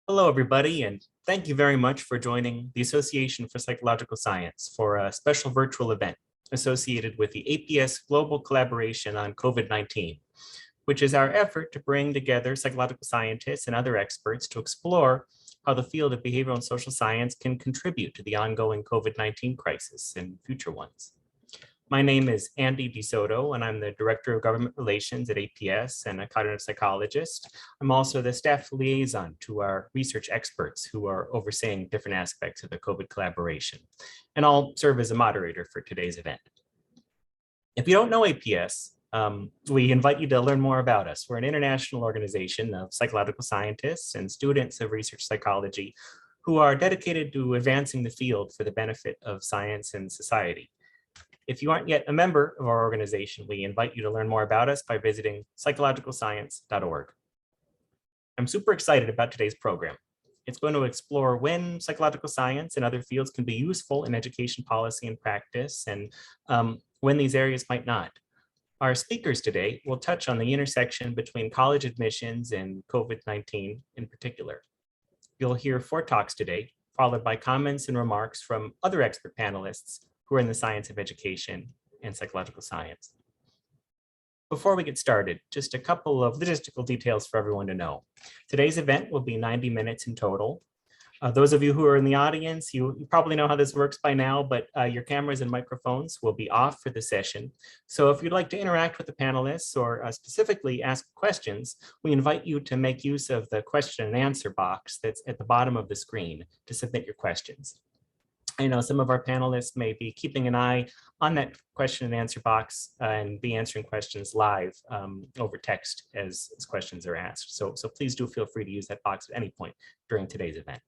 Hello, everybody, and thank you very much for joining the Association for Psychological Science for a special virtual event associated with the APS Global Collaboration on COVID-19, which is our effort to bring together psychological scientists and other experts to explore how the field of behavioral and social science can contribute to the ongoing COVID-19 crisis and future ones. My name is Andy DeSoto, and I'm the Director of Government Relations at APS and a cognitive psychologist. I'm also the staff liaison to our research experts who are overseeing different aspects of the COVID collaboration. And I'll serve as a moderator for today's event. If you don't know APS, we invite you to learn more about us. We're an international organization of psychological scientists and students of research psychology who are dedicated to advancing the field for the benefit of science and society. If you aren't yet a member of our organization, we invite you to learn more about us by visiting psychologicalscience.org. I'm super excited about today's program. It's going to explore when psychological science and other fields can be useful in education policy and practice, and when these areas might not. Our speakers today will touch on the intersection between college admissions and COVID-19 in particular. You'll hear 4 talks today, followed by comments and remarks from other expert panelists who are in the science of education and psychological science. Before we get started, just a couple of logistical details for everyone to know. Today's event will be 90 minutes in total. Those of you who are in the audience, you probably know how this works by now, but your cameras and microphones will be off for the session. So if you'd like to interact with the panelists or specifically ask questions, we invite you to make use of the question and answer box that's at the bottom of the screen to submit your questions. I know some of our panelists may be keeping an eye on that question and answer box and be answering questions live over text as questions are asked. So please do feel free to use that box at any point during today's event.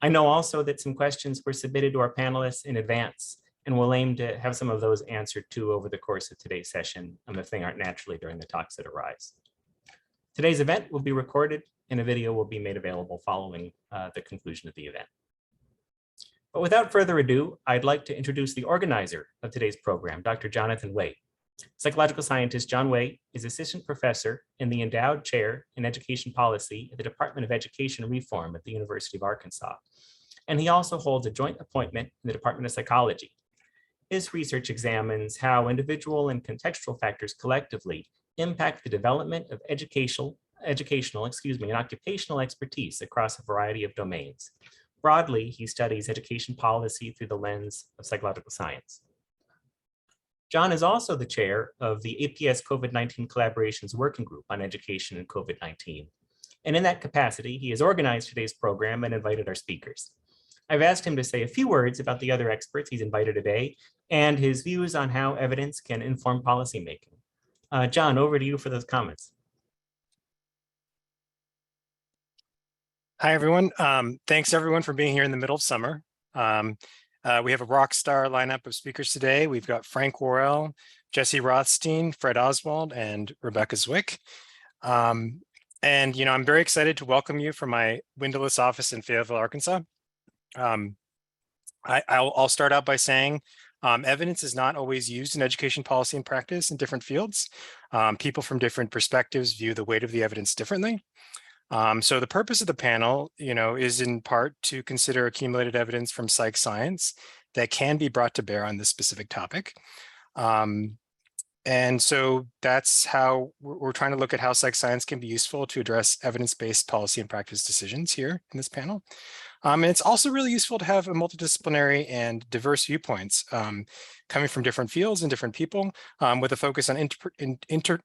I know also that some questions were submitted to our panelists in advance, and we'll aim to have some of those answered too over the course of today's session if they aren't naturally during the talks that arise. Today's event will be recorded and a video will be made available following the conclusion of the event. But without further ado, I'd like to introduce the organizer of today's program, Dr. Jonathan Wai. Psychological scientist John Wai is assistant professor in the endowed chair in education policy at the Department of Education Reform at the University of Arkansas. And he also holds a joint appointment in the Department of Psychology. His research examines how individual and contextual factors collectively impact the development of educational and occupational expertise across a variety of domains. Broadly, he studies education policy through the lens of psychological science. John is also the chair of the APS COVID-19 Collaborations Working Group on Education and COVID-19. And in that capacity, he has organized today's program and invited our speakers. I've asked him to say a few words about the other experts he's invited today and his views on how evidence can inform policymaking. John, over to you for those comments. Hi, everyone. Thanks, everyone, for being here in the middle of summer. We have a rock star lineup of speakers today. We've got Frank Worrell, Jesse Rothstein, Fred Oswald, and Rebecca Zwick. I'm very excited to welcome you from my windowless office in Fayetteville, Arkansas. I'll start out by saying evidence is not always used in education policy and practice in different fields. People from different perspectives view the weight of the evidence differently. So the purpose of the panel, is in part to consider accumulated evidence from psych science that can be brought to bear on this specific topic. And so that's how we're trying to look at how psych science can be useful to address evidence-based policy and practice decisions here in this panel. And it's also really useful to have a multidisciplinary and diverse viewpoints coming from different fields and different people with a focus on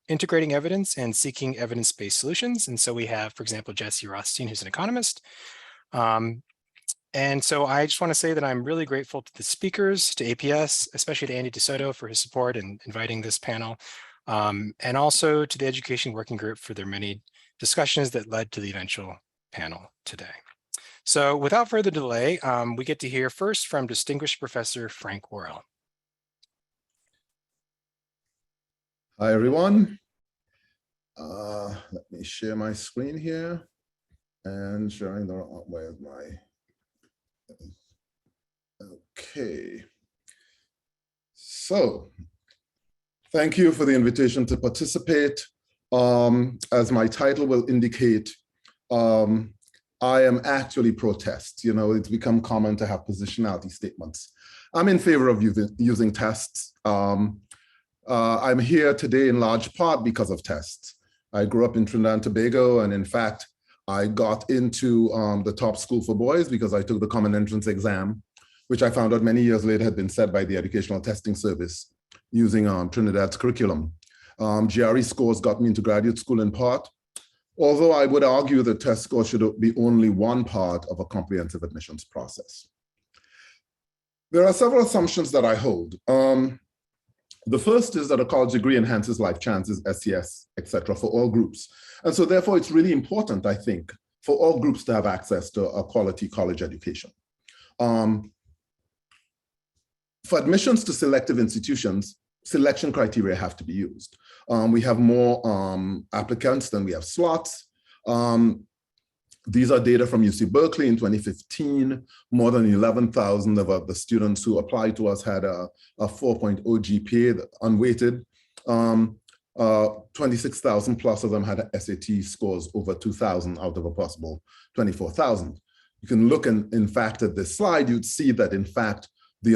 integrating evidence and seeking evidence-based solutions. And so we have, for example, Jesse Rothstein, who's an economist. And so I just want to say that I'm really grateful to the speakers, to APS, especially to Andy DeSoto for his support in inviting this panel, and also to the Education Working Group for their many discussions that led to the eventual panel today. So without further delay, we get to hear first from distinguished Professor Frank Worrell. Hi, everyone. Let me share my screen here and sharing the where's my, okay. So thank you for the invitation to participate. As my title will indicate, I am actually pro-test. You know, it's become common to have positionality statements. I'm in favor of using tests. I'm here today in large part because of tests. I grew up in Trinidad and Tobago, and in fact, I got into the top school for boys because I took the common entrance exam, which I found out many years later had been set by the Educational Testing Service using Trinidad's curriculum. GRE scores got me into graduate school in part, although I would argue that test scores should be only one part of a comprehensive admissions process. There are several assumptions that I hold. The first is that a college degree enhances life chances, SES, etc., for all groups. And so therefore, it's really important, I think, for all groups to have access to a quality college education. For admissions to selective institutions, selection criteria have to be used. We have more applicants than we have slots. These are data from UC Berkeley in 2015. More than 11,000 of the students who applied to us had a 4.0 GPA unweighted. 26,000 plus of them had SAT scores over 2,000 out of a possible 24,000. You can look in fact at this slide, you'd see that in fact, the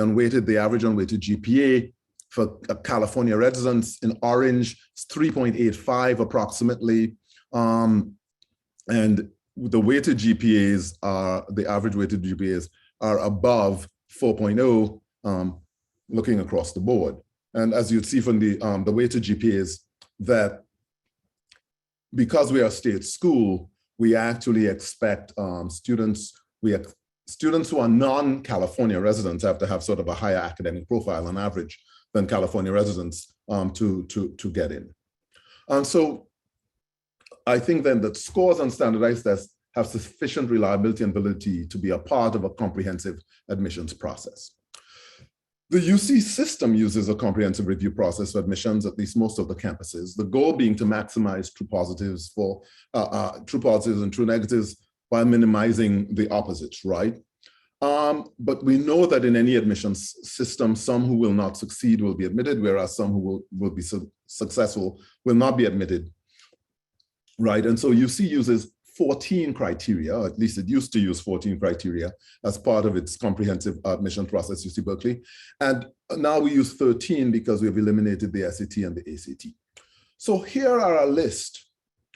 average unweighted GPA for California residents in orange is 3.85 approximately. And the weighted GPAs the average weighted GPAs are above 4.0 looking across the board. And as you'd see from the weighted GPAs, that because we are a state school, we actually expect students who are non-California residents have to have sort of a higher academic profile on average than California residents to get in. And so I think then that scores on standardized tests have sufficient reliability and validity to be a part of a comprehensive admissions process. The UC system uses a comprehensive review process for admissions, at least most of the campuses, the goal being to maximize true positives and true negatives while minimizing the opposites, right? But we know that in any admissions system, some who will not succeed will be admitted, whereas some who will be successful will not be admitted, right? And so UC uses 14 criteria, or at least it used to use 14 criteria as part of its comprehensive admission process, UC Berkeley. And now we use 13 because we've eliminated the SAT and the ACT. So here are a list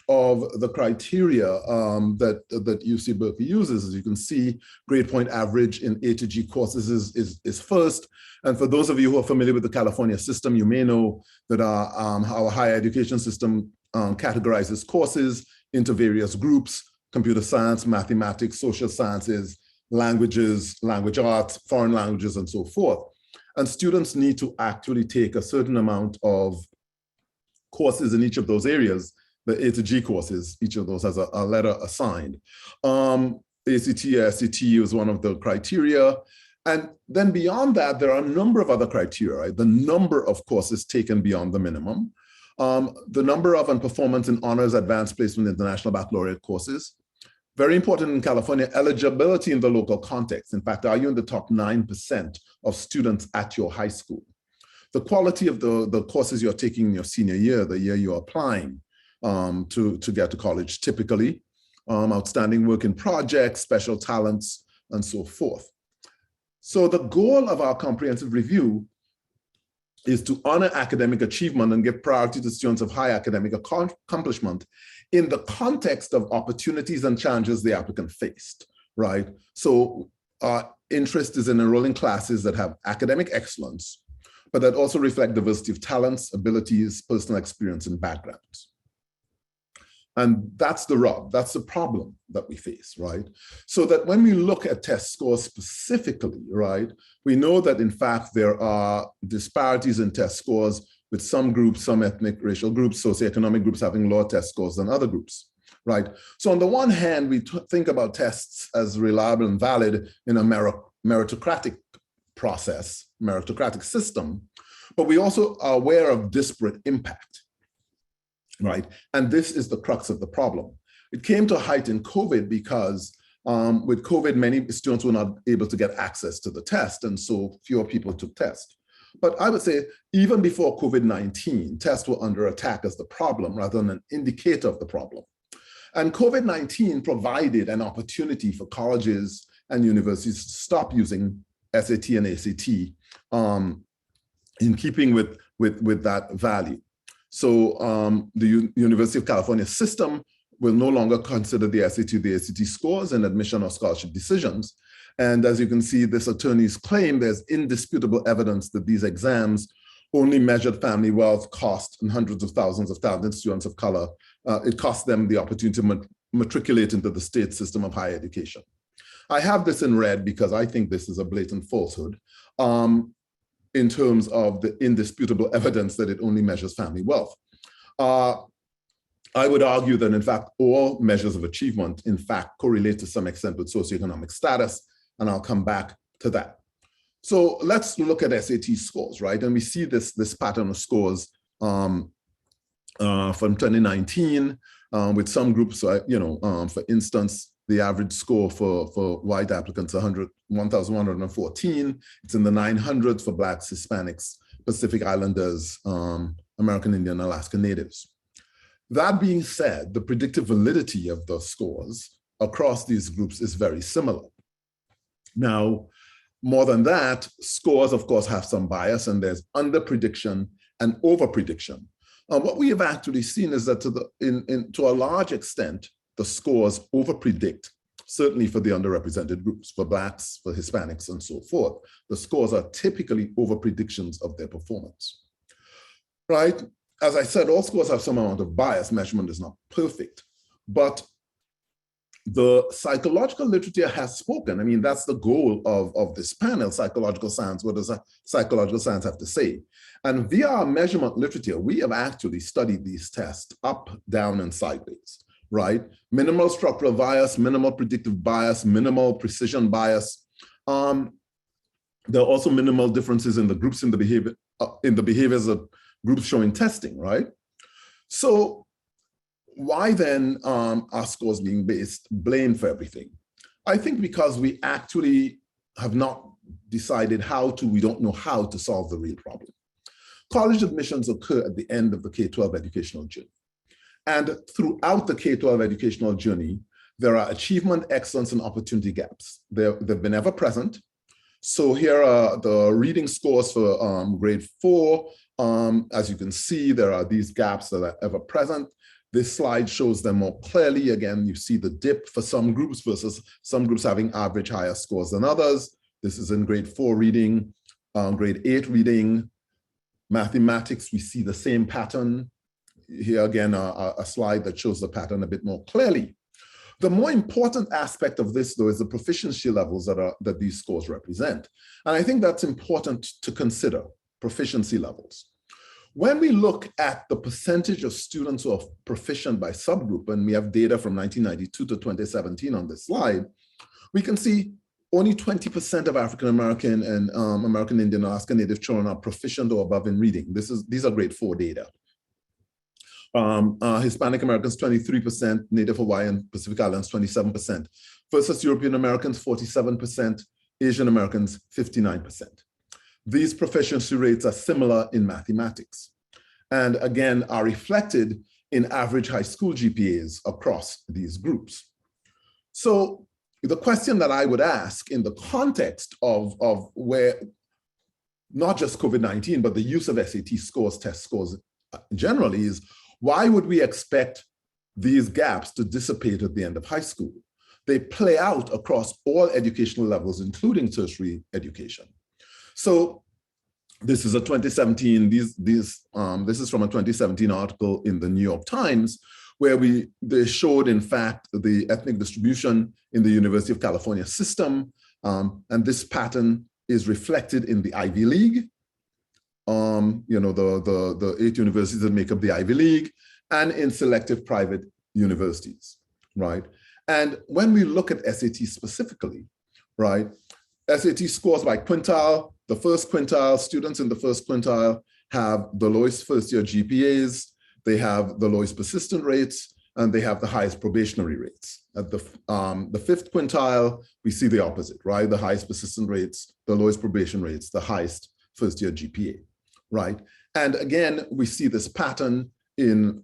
of the criteria that UC Berkeley uses. As you can see, grade point average in A to G courses is first. And for those of you who are familiar with the California system, you may know that our higher education system categorizes courses into various groups: computer science, mathematics, social sciences, languages, language arts, foreign languages, and so forth. And students need to actually take a certain amount of courses in each of those areas. The A to G courses, each of those has a letter assigned. ACT, SAT is one of the criteria. And then beyond that, there are a number of other criteria, right? The number of courses taken beyond the minimum, the number of and performance in honors, advanced placement, international baccalaureate courses. Very important in California, eligibility in the local context. In fact, are you in the top 9% of students at your high school? The quality of the courses you're taking in your senior year, the year you're applying to get to college, typically, outstanding work in projects, special talents, and so forth. So the goal of our comprehensive review is to honor academic achievement and give priority to students of high academic accomplishment in the context of opportunities and challenges the applicant faced, right? So our interest is in enrolling classes that have academic excellence, but that also reflect diversity of talents, abilities, personal experience, and backgrounds. And that's the rub, that's the problem that we face, right? So that when we look at test scores specifically, right, we know that in fact there are disparities in test scores with some groups, some ethnic, racial groups, socioeconomic groups having lower test scores than other groups, right? So on the one hand, we think about tests as reliable and valid in a meritocratic process, meritocratic system, but we also are aware of disparate impact. Right, and this is the crux of the problem. It came to a height in COVID because with COVID, many students were not able to get access to the test, and so fewer people took tests. But I would say even before COVID-19, tests were under attack as the problem rather than an indicator of the problem. And COVID-19 provided an opportunity for colleges and universities to stop using SAT and ACT in keeping with that value. So the University of California system will no longer consider the SAT, the ACT scores in admission or scholarship decisions. And as you can see, this attorney's claim, there's indisputable evidence that these exams only measured family wealth, cost, and hundreds of thousands of talented students of color. It cost them the opportunity to matriculate into the state system of higher education. I have this in red because I think this is a blatant falsehood in terms of the indisputable evidence that it only measures family wealth. I would argue that, in fact, all measures of achievement, in fact, correlate to some extent with socioeconomic status, and I'll come back to that. So let's look at SAT scores, right? And we see this pattern of scores from 2019 with some groups, for instance, the average score for white applicants, 1,114. It's in the 900s for Blacks, Hispanics, Pacific Islanders, American Indian, Alaska Natives. That being said, the predictive validity of the scores across these groups is very similar. Now, more than that, scores, of course, have some bias, and there's under-prediction and over-prediction. What we have actually seen is that to a large extent, the scores over-predict, certainly for the underrepresented groups, for Blacks, for Hispanics, and so forth. The scores are typically over-predictions of their performance, right? As I said, all scores have some amount of bias. Measurement is not perfect, but the psychological literature has spoken. I mean, that's the goal of this panel, psychological science. What does psychological science have to say? And via our measurement literature, we have actually studied these tests up, down, and sideways, right? Minimal structural bias, minimal predictive bias, minimal precision bias. There are also minimal differences in the groups in the behaviors of groups showing testing, right? So why then are scores being blamed for everything? I think because we actually have not decided we don't know how to solve the real problem. College admissions occur at the end of the K-12 educational journey. And throughout the K-12 educational journey, there are achievement, excellence, and opportunity gaps. They've been ever present. So here are the reading scores for grade 4. As you can see, there are these gaps that are ever present. This slide shows them more clearly. Again, you see the dip for some groups versus some groups having average higher scores than others. This is in grade 4 reading, grade 8 reading. Mathematics, we see the same pattern. Here again, a slide that shows the pattern a bit more clearly. The more important aspect of this, though, is the proficiency levels that these scores represent. And I think that's important to consider, proficiency levels. When we look at the percentage of students who are proficient by subgroup, and we have data from 1992 to 2017 on this slide, we can see only 20% of African American and American Indian, Alaska Native children are proficient or above in reading. These are grade 4 data. Hispanic Americans, 23%, Native Hawaiian, Pacific Islands, 27%, versus European Americans, 47%, Asian Americans, 59%. These proficiency rates are similar in mathematics, and again, are reflected in average high school GPAs across these groups. So the question that I would ask in the context of where, not just COVID-19, but the use of SAT scores, test scores generally, is why would we expect these gaps to dissipate at the end of high school? They play out across all educational levels, including tertiary education. So this is a 2017, this is from a 2017 article in the New York Times, where they showed, in fact, the ethnic distribution in the University of California system. And this pattern is reflected in the Ivy League, the 8 universities that make up the Ivy League, and in selective private universities, right? And when we look at SAT specifically, right, SAT scores by quintile, the first quintile, students in the first quintile have the lowest first-year GPAs, they have the lowest persistent rates, and they have the highest probationary rates. At the 5th quintile, we see the opposite, right? The highest persistent rates, the lowest probation rates, the highest first-year GPA, right? And again, we see this pattern in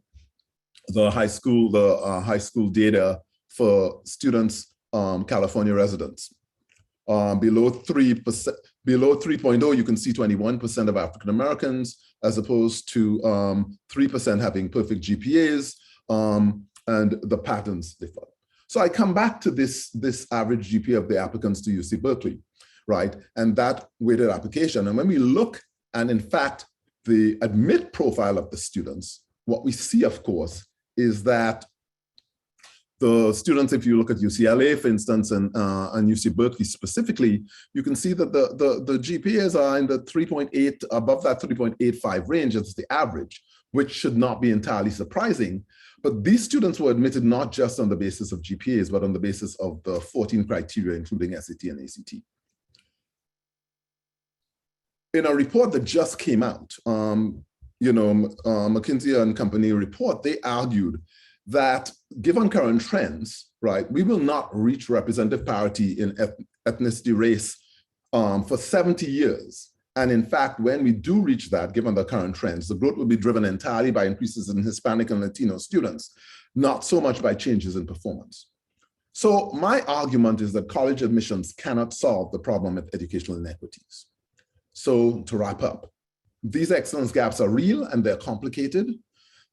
the high school data for students, California residents. Below 3%, below 3.0, you can see 21% of African Americans, as opposed to 3% having perfect GPAs, and the patterns differ. So I come back to this average GPA of the applicants to UC Berkeley, right? And that weighted application. And when we look, and in fact, the admit profile of the students, what we see, of course, is that the students, if you look at UCLA, for instance, and UC Berkeley specifically, you can see that the GPAs are in the 3.8, above that 3.85 range. That's the average, which should not be entirely surprising. But these students were admitted not just on the basis of GPAs, but on the basis of the 14 criteria, including SAT and ACT. In a report that just came out, McKinsey and Company report, they argued that given current trends, right, we will not reach representative parity in ethnicity race for 70 years. And in fact, when we do reach that, given the current trends, the growth will be driven entirely by increases in Hispanic and Latino students, not so much by changes in performance. So my argument is that college admissions cannot solve the problem of educational inequities. So to wrap up, these excellence gaps are real and they're complicated.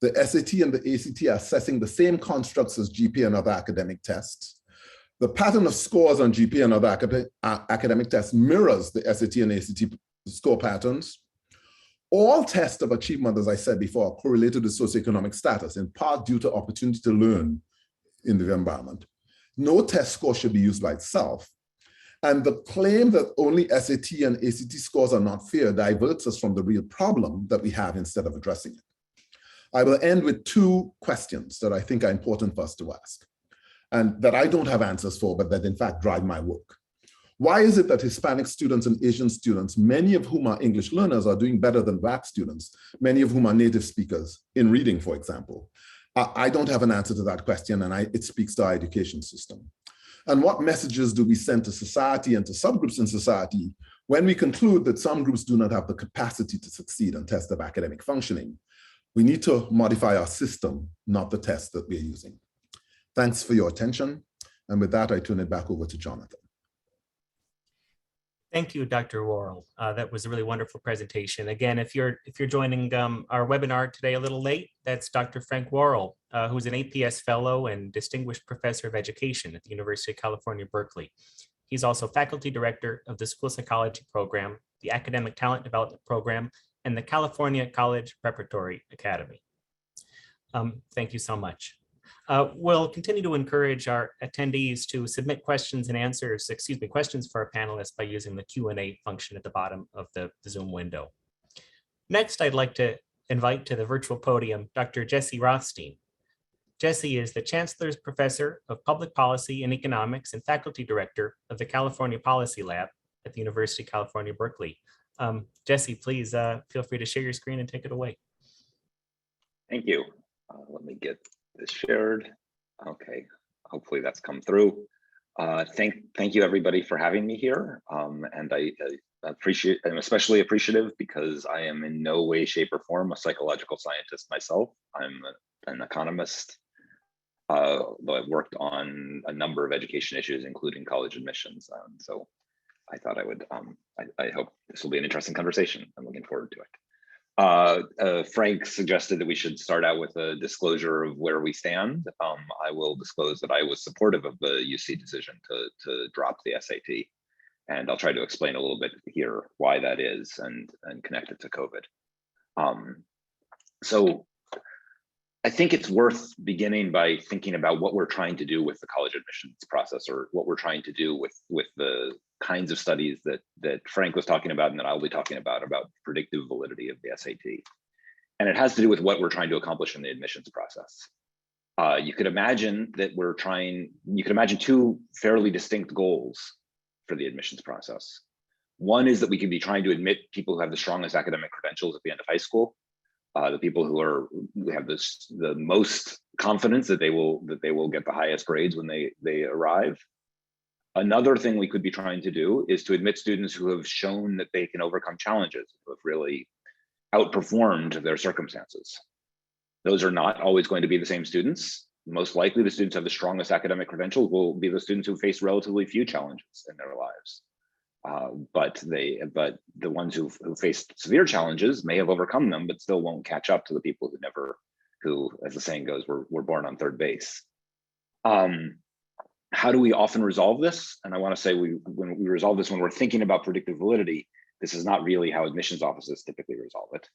The SAT and the ACT are assessing the same constructs as GPA and other academic tests. The pattern of scores on GPA and other academic tests mirrors the SAT and ACT score patterns. All tests of achievement, as I said before, are correlated with socioeconomic status, in part due to opportunity to learn in the environment. No test score should be used by itself. And the claim that only SAT and ACT scores are not fair diverts us from the real problem that we have instead of addressing it. I will end with two questions that I think are important for us to ask, and that I don't have answers for, but that in fact drive my work. Why is it that Hispanic students and Asian students, many of whom are English learners, are doing better than Black students, many of whom are native speakers in reading, for example? I don't have an answer to that question, and it speaks to our education system. And what messages do we send to society and to subgroups in society when we conclude that some groups do not have the capacity to succeed on tests of academic functioning? We need to modify our system, not the test that we're using. Thanks for your attention. And with that, I turn it back over to Jonathan. Thank you, Dr. Worrell. That was a really wonderful presentation. Again, if you're joining our webinar today a little late, that's Dr. Frank Worrell, who's an APS Fellow and Distinguished Professor of Education at the University of California, Berkeley. He's also Faculty Director of the School Psychology Program, the Academic Talent Development Program, and the California College Preparatory Academy. Thank you so much. We'll continue to encourage our attendees to submit questions and answers, questions for our panelists by using the Q&A function at the bottom of the Zoom window. Next, I'd like to invite to the virtual podium Dr. Jesse Rothstein. Jesse is the Chancellor's Professor of Public Policy and Economics and Faculty Director of the California Policy Lab at the University of California, Berkeley. Jesse, please feel free to share your screen and take it away. Thank you. Let me get this shared. Okay, hopefully that's come through. Thank you everybody for having me here. And I appreciate, I'm especially appreciative because I am in no way, shape or form a psychological scientist myself. I'm an economist, though I've worked on a number of education issues, including college admissions. So I thought I would, I hope this will be an interesting conversation. I'm looking forward to it. Frank suggested that we should start out with a disclosure of where we stand. I will disclose that I was supportive of the UC decision to drop the SAT. And I'll try to explain a little bit here why that is and connect it to COVID. So I think it's worth beginning by thinking about what we're trying to do with the college admissions process, or what we're trying to do with the kinds of studies that Frank was talking about and that I'll be talking about predictive validity of the SAT. And it has to do with what we're trying to accomplish in the admissions process. You could imagine that you could imagine two fairly distinct goals for the admissions process. One is that we could be trying to admit people who have the strongest academic credentials at the end of high school, the people who have the most confidence that they will get the highest grades when they arrive. Another thing we could be trying to do is to admit students who have shown that they can overcome challenges, who have really outperformed their circumstances. Those are not always going to be the same students. Most likely the students who have the strongest academic credentials will be the students who face relatively few challenges in their lives. But the ones who faced severe challenges may have overcome them, but still won't catch up to the people who, as the saying goes, were born on third base. How do we often resolve this? And I want to say when we resolve this, when we're thinking about predictive validity, this is not really how admissions offices typically resolve it.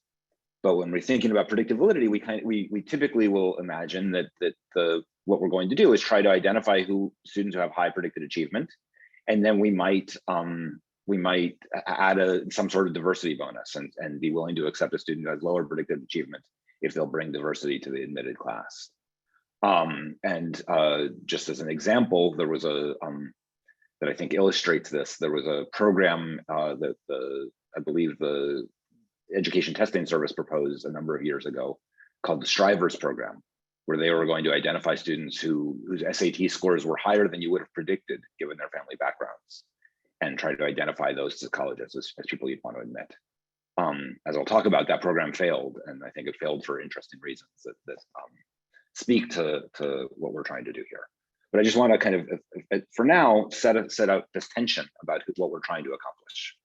But when we're thinking about predictive validity, we typically will imagine that what we're going to do is try to identify students who have high predicted achievement, and then we might add some sort of diversity bonus and be willing to accept a student who has lower predicted achievement if they'll bring diversity to the admitted class. Just as an example, there was that I think illustrates this. There was a program that I believe the Education Testing Service proposed a number of years ago called the Strivers program, where they were going to identify students whose SAT scores were higher than you would have predicted given their family backgrounds, and try to identify those to colleges as people you'd want to admit. As I'll talk about, that program failed, and I think it failed for interesting reasons that speak to what we're trying to do here. But I just want to kind of, for now, set out this tension about what we're trying to accomplish.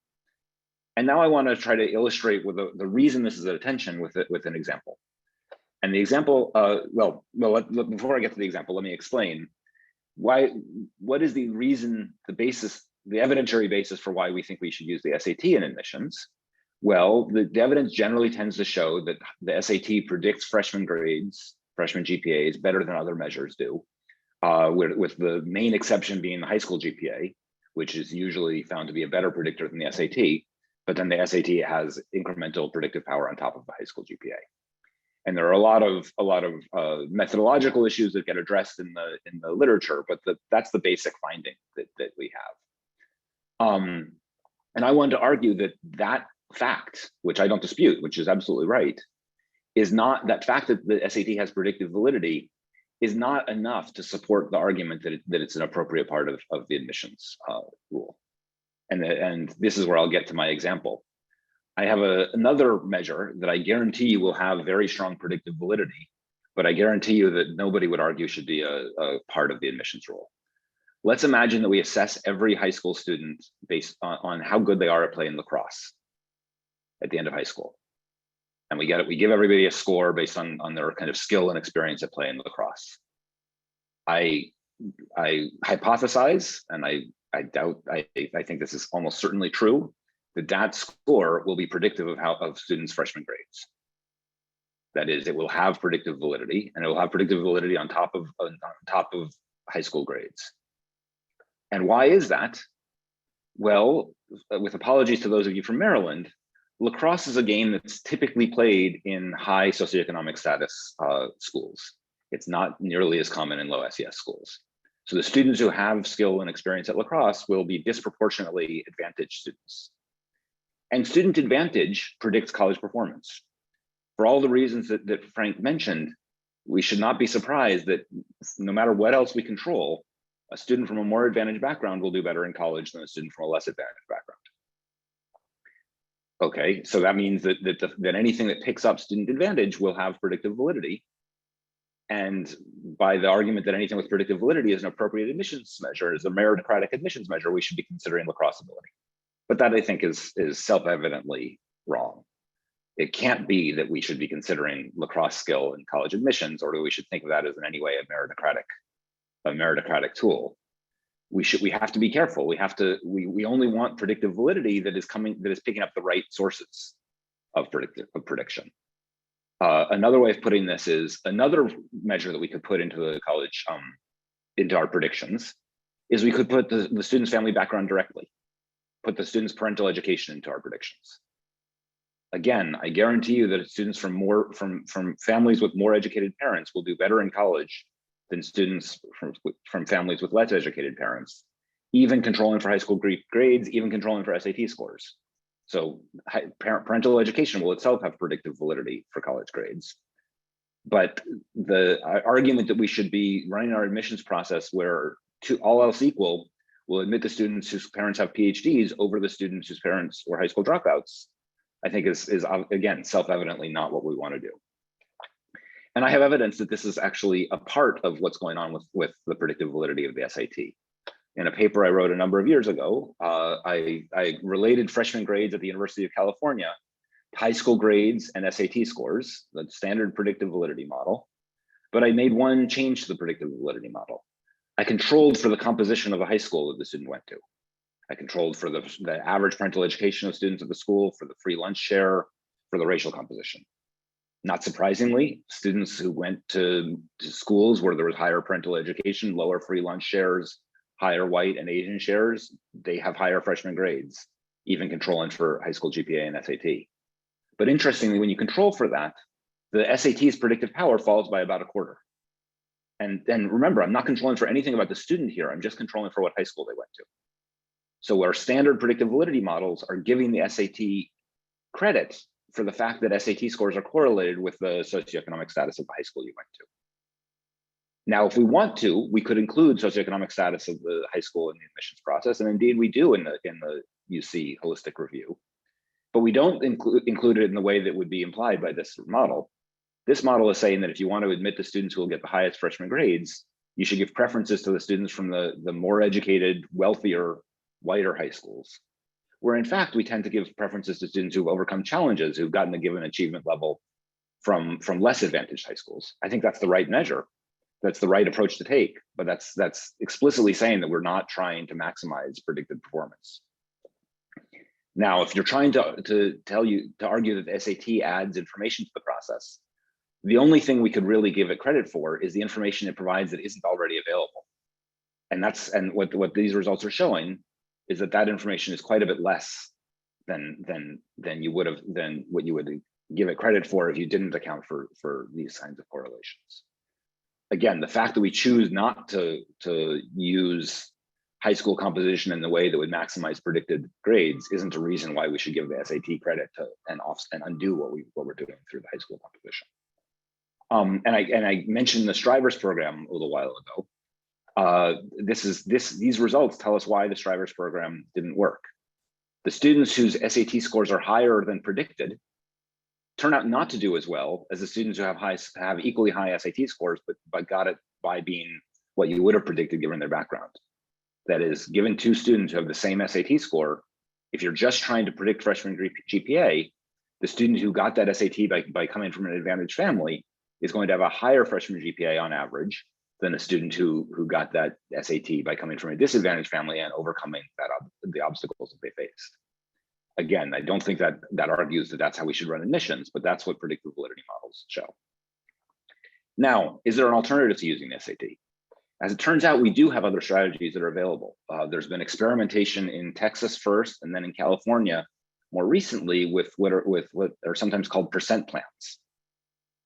And now I want to try to illustrate with the reason this is a tension with an example. And the example, before I get to the example, let me explain what is the reason, the evidentiary basis for why we think we should use the SAT in admissions. Well, the evidence generally tends to show that the SAT predicts freshman grades, freshman GPAs better than other measures do, with the main exception being the high school GPA, which is usually found to be a better predictor than the SAT, but then the SAT has incremental predictive power on top of the high school GPA. And there are a lot of methodological issues that get addressed in the literature, but that's the basic finding that we have. And I wanted to argue that fact, which I don't dispute, which is absolutely right, is not that fact that the SAT has predictive validity is not enough to support the argument that it's an appropriate part of the admissions rule. And this is where I'll get to my example. I have another measure that I guarantee you will have very strong predictive validity, but I guarantee you that nobody would argue should be a part of the admissions rule. Let's imagine that we assess every high school student based on how good they are at playing lacrosse at the end of high school. And we give everybody a score based on their kind of skill and experience at playing lacrosse. I hypothesize, and I think this is almost certainly true, that score will be predictive of students' freshman grades. That is, it will have predictive validity, and it will have predictive validity on top of high school grades. And why is that? Well, with apologies to those of you from Maryland, lacrosse is a game that's typically played in high socioeconomic status schools. It's not nearly as common in low SES schools. So the students who have skill and experience at lacrosse will be disproportionately advantaged students. And student advantage predicts college performance. For all the reasons that Frank mentioned, we should not be surprised that no matter what else we control, a student from a more advantaged background will do better in college than a student from a less advantaged background. Okay, so that means that anything that picks up student advantage will have predictive validity. And by the argument that anything with predictive validity is an appropriate admissions measure, is a meritocratic admissions measure, we should be considering lacrosse ability. But that I think is self-evidently wrong. It can't be that we should be considering lacrosse skill in college admissions, or that we should think of that as in any way a meritocratic tool. We have to be careful. We only want predictive validity that is picking up the right sources of prediction. Another way of putting this is another measure that we could put into the college, into our predictions, is we could put the student's family background directly, put the student's parental education into our predictions. Again, I guarantee you that students from families with more educated parents will do better in college than students from families with less educated parents, even controlling for high school grades, even controlling for SAT scores. So parental education will itself have predictive validity for college grades. But the argument that we should be running our admissions process where all else equal, will admit the students whose parents have PhDs over the students whose parents were high school dropouts, I think is again, self-evidently not what we want to do. And I have evidence that this is actually a part of what's going on with the predictive validity of the SAT. In a paper I wrote a number of years ago, I related freshman grades at the University of California, high school grades and SAT scores, the standard predictive validity model. But I made one change to the predictive validity model. I controlled for the composition of the high school that the student went to. I controlled for the average parental education of students at the school, for the free lunch share, for the racial composition. Not surprisingly, students who went to schools where there was higher parental education, lower free lunch shares, higher white and Asian shares, they have higher freshman grades, even controlling for high school GPA and SAT. But interestingly, when you control for that, the SAT's predictive power falls by about a quarter. And then remember, I'm not controlling for anything about the student here. I'm just controlling for what high school they went to. So our standard predictive validity models are giving the SAT credit for the fact that SAT scores are correlated with the socioeconomic status of the high school you went to. Now, if we want to, we could include socioeconomic status of the high school in the admissions process, and indeed we do in the UC holistic review, but we don't include it in the way that would be implied by this model. This model is saying that if you want to admit the students who will get the highest freshman grades, you should give preferences to the students from the more educated, wealthier, whiter high schools, where in fact, we tend to give preferences to students who've overcome challenges, who've gotten a given achievement level from less advantaged high schools. I think that's the right measure. That's the right approach to take, but that's explicitly saying that we're not trying to maximize predicted performance. Now, if you're trying to argue that the SAT adds information to the process, the only thing we could really give it credit for is the information it provides that isn't already available. And what these results are showing is that information is quite a bit less than what you would give it credit for if you didn't account for these kinds of correlations. Again, the fact that we choose not to use high school composition in the way that would maximize predicted grades isn't a reason why we should give the SAT credit and undo what we're doing through the high school composition. And I mentioned the Strivers program a little while ago. These results tell us why the Strivers program didn't work. The students whose SAT scores are higher than predicted turn out not to do as well as the students who have equally high SAT scores, but got it by being what you would have predicted given their background. That is, given two students who have the same SAT score, if you're just trying to predict freshman GPA, the student who got that SAT by coming from an advantaged family is going to have a higher freshman GPA on average than a student who got that SAT by coming from a disadvantaged family and overcoming the obstacles that they faced. Again, I don't think that argues that that's how we should run admissions, but that's what predictive validity models show. Now, is there an alternative to using the SAT? As it turns out, we do have other strategies that are available. There's been experimentation in Texas first, and then in California more recently with what are sometimes called percent plans.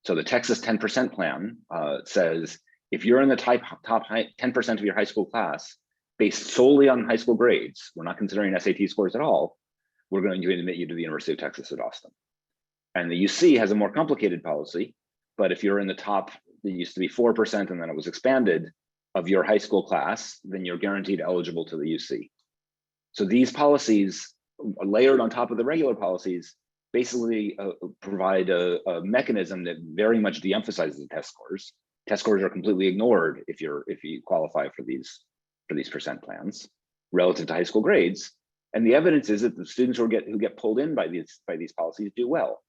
So the Texas 10% plan says, if you're in the top 10% of your high school class, based solely on high school grades, we're not considering SAT scores at all, we're going to admit you to the University of Texas at Austin. And the UC has a more complicated policy, but if you're in the top, it used to be 4% and then it was expanded, of your high school class, then you're guaranteed eligible to the UC. So these policies layered on top of the regular policies basically provide a mechanism that very much de-emphasizes the test scores. Test scores are completely ignored if you qualify for these percent plans relative to high school grades. And the evidence is that the students who get pulled in by these policies do well.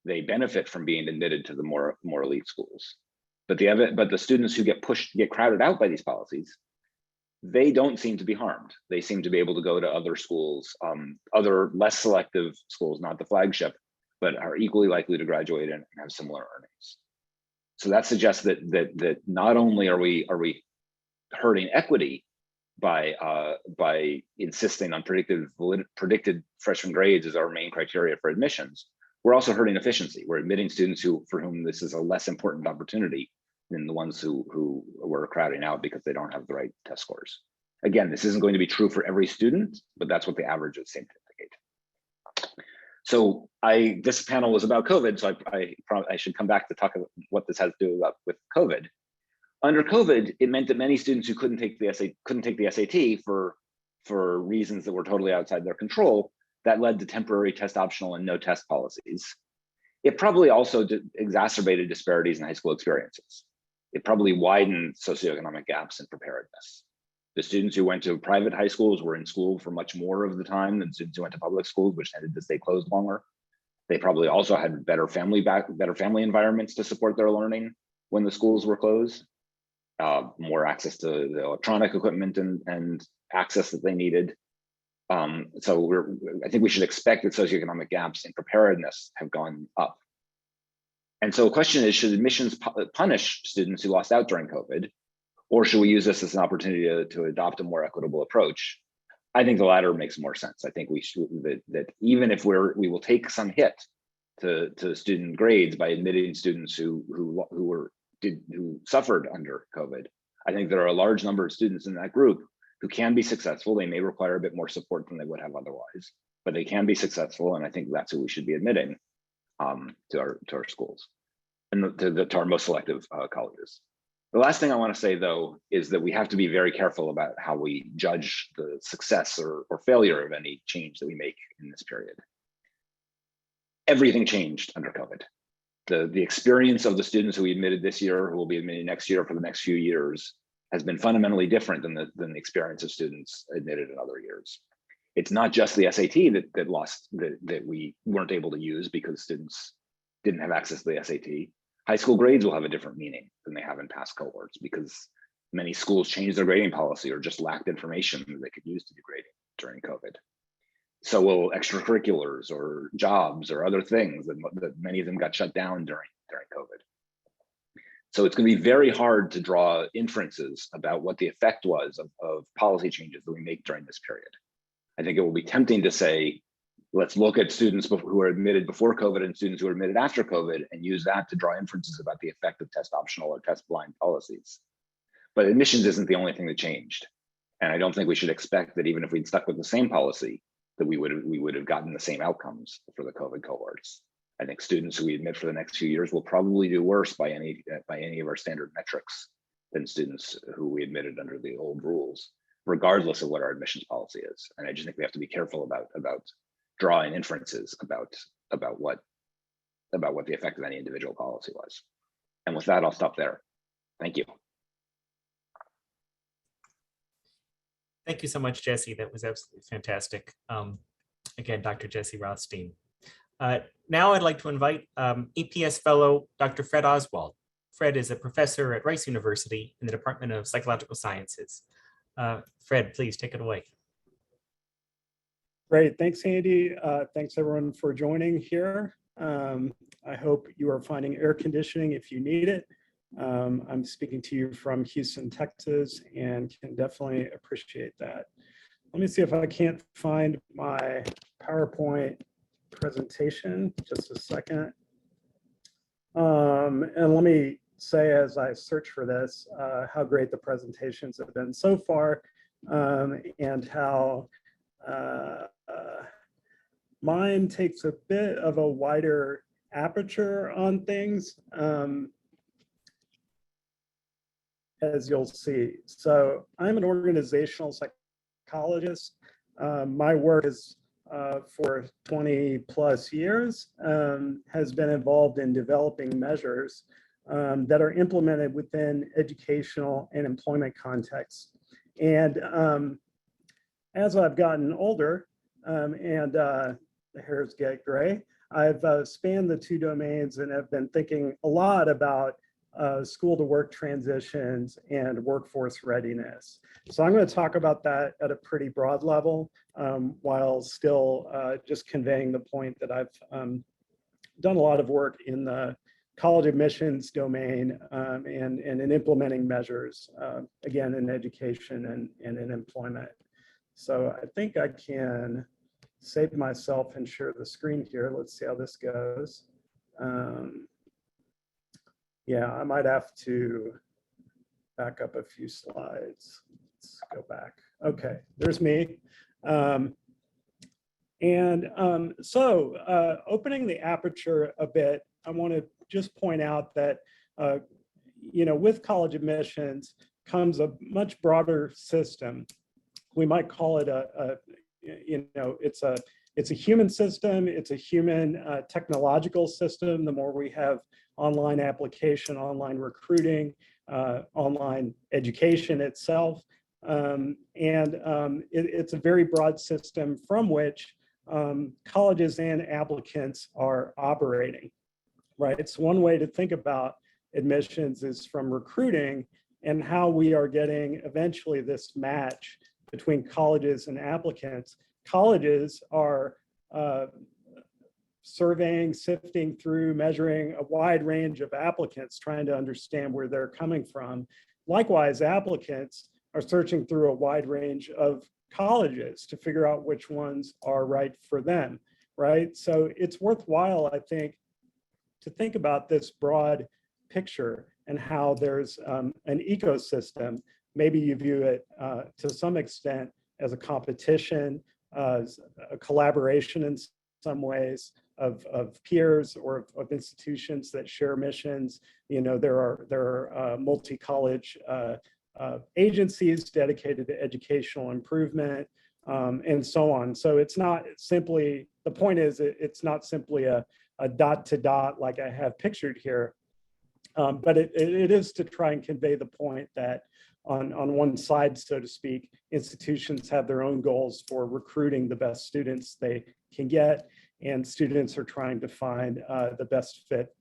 They benefit from being admitted to the more elite schools. But the students who get crowded out by these policies, they don't seem to be harmed. They seem to be able to go to other schools, other less selective schools, not the flagship, but are equally likely to graduate and have similar earnings. So that suggests that not only are we hurting equity by insisting on predicted freshman grades as our main criteria for admissions, we're also hurting efficiency. We're admitting students for whom this is a less important opportunity than the ones who were crowding out because they don't have the right test scores. Again, this isn't going to be true for every student, but that's what the averages seem to indicate. So this panel was about COVID, so I should come back to talk about what this has to do with COVID. Under COVID, it meant that many students who couldn't take the SAT for reasons that were totally outside their control, that led to temporary test optional and no test policies. It probably also exacerbated disparities in high school experiences. It probably widened socioeconomic gaps in preparedness. The students who went to private high schools were in school for much more of the time than students who went to public schools, which tended to stay closed longer. They probably also had better family environments to support their learning when the schools were closed, more access to the electronic equipment and access that they needed. So I think we should expect that socioeconomic gaps in preparedness have gone up. And so the question is, should admissions punish students who lost out during COVID, or should we use this as an opportunity to adopt a more equitable approach? I think the latter makes more sense. I think we should, that even if we will take some hit to student grades by admitting students who suffered under COVID, I think there are a large number of students in that group who can be successful. They may require a bit more support than they would have otherwise, but they can be successful. And I think that's who we should be admitting to our schools and to our most selective colleges. The last thing I want to say, though, is that we have to be very careful about how we judge the success or failure of any change that we make in this period. Everything changed under COVID. The experience of the students who we admitted this year, who will be admitted next year for the next few years, has been fundamentally different than the experience of students admitted in other years. It's not just the SAT that we weren't able to use because students didn't have access to the SAT. High school grades will have a different meaning than they have in past cohorts because many schools changed their grading policy or just lacked information that they could use to do grading during COVID. So will extracurriculars or jobs or other things that many of them got shut down during COVID. So it's going to be very hard to draw inferences about what the effect was of policy changes that we make during this period. I think it will be tempting to say, let's look at students who were admitted before COVID and students who were admitted after COVID and use that to draw inferences about the effect of test optional or test blind policies. But admissions isn't the only thing that changed. And I don't think we should expect that even if we'd stuck with the same policy, that we would have gotten the same outcomes for the COVID cohorts. I think students who we admit for the next few years will probably do worse by any of our standard metrics than students who we admitted under the old rules, regardless of what our admissions policy is. And I just think we have to be careful about drawing inferences about what the effect of any individual policy was. And with that, I'll stop there. Thank you. Thank you so much, Jesse. That was absolutely fantastic. Again, Dr. Jesse Rothstein. Now I'd like to invite APS fellow Dr. Fred Oswald. Fred is a professor at Rice University in the Department of Psychological Sciences. Fred, please take it away. Great, thanks, Andy. Thanks everyone for joining here. I hope you are finding air conditioning if you need it. I'm speaking to you from Houston, Texas, and can definitely appreciate that. Let me see if I can't find my PowerPoint presentation, just a second. And let me say, as I search for this, how great the presentations have been so far, and how mine takes a bit of a wider aperture on things, as you'll see. So I'm an organizational psychologist. My work is for 20 plus years, has been involved in developing measures that are implemented within educational and employment contexts. And as I've gotten older and the hairs get gray, I've spanned the two domains and have been thinking a lot about school to work transitions and workforce readiness. So I'm going to talk about that at a pretty broad level, while still just conveying the point that I've done a lot of work in the college admissions domain and in implementing measures, again, in education and in employment. So I think I can save myself and share the screen here. Let's see how this goes. Yeah, I might have to back up a few slides. Let's go back. Okay, there's me. So opening the aperture a bit, I want to just point out that, with college admissions comes a much broader system. We might call it it's it's a human system. It's a human technological system. The more we have online application, online recruiting, online education itself. It's a very broad system from which colleges and applicants are operating, right? It's one way to think about admissions is from recruiting and how we are getting eventually this match between colleges and applicants. Colleges are surveying, sifting through, measuring a wide range of applicants, trying to understand where they're coming from. Likewise, applicants are searching through a wide range of colleges to figure out which ones are right for them, right? So it's worthwhile, I think, to think about this broad picture and how there's an ecosystem. Maybe you view it to some extent as a competition, as a collaboration in some ways of peers or of institutions that share missions. You know, there are multi-college agencies dedicated to educational improvement and so on. So it's not simply, the point is it's not simply a dot to dot like I have pictured here, but it is to try and convey the point that on one side, so to speak, institutions have their own goals for recruiting the best students they can get, and students are trying to find the best fit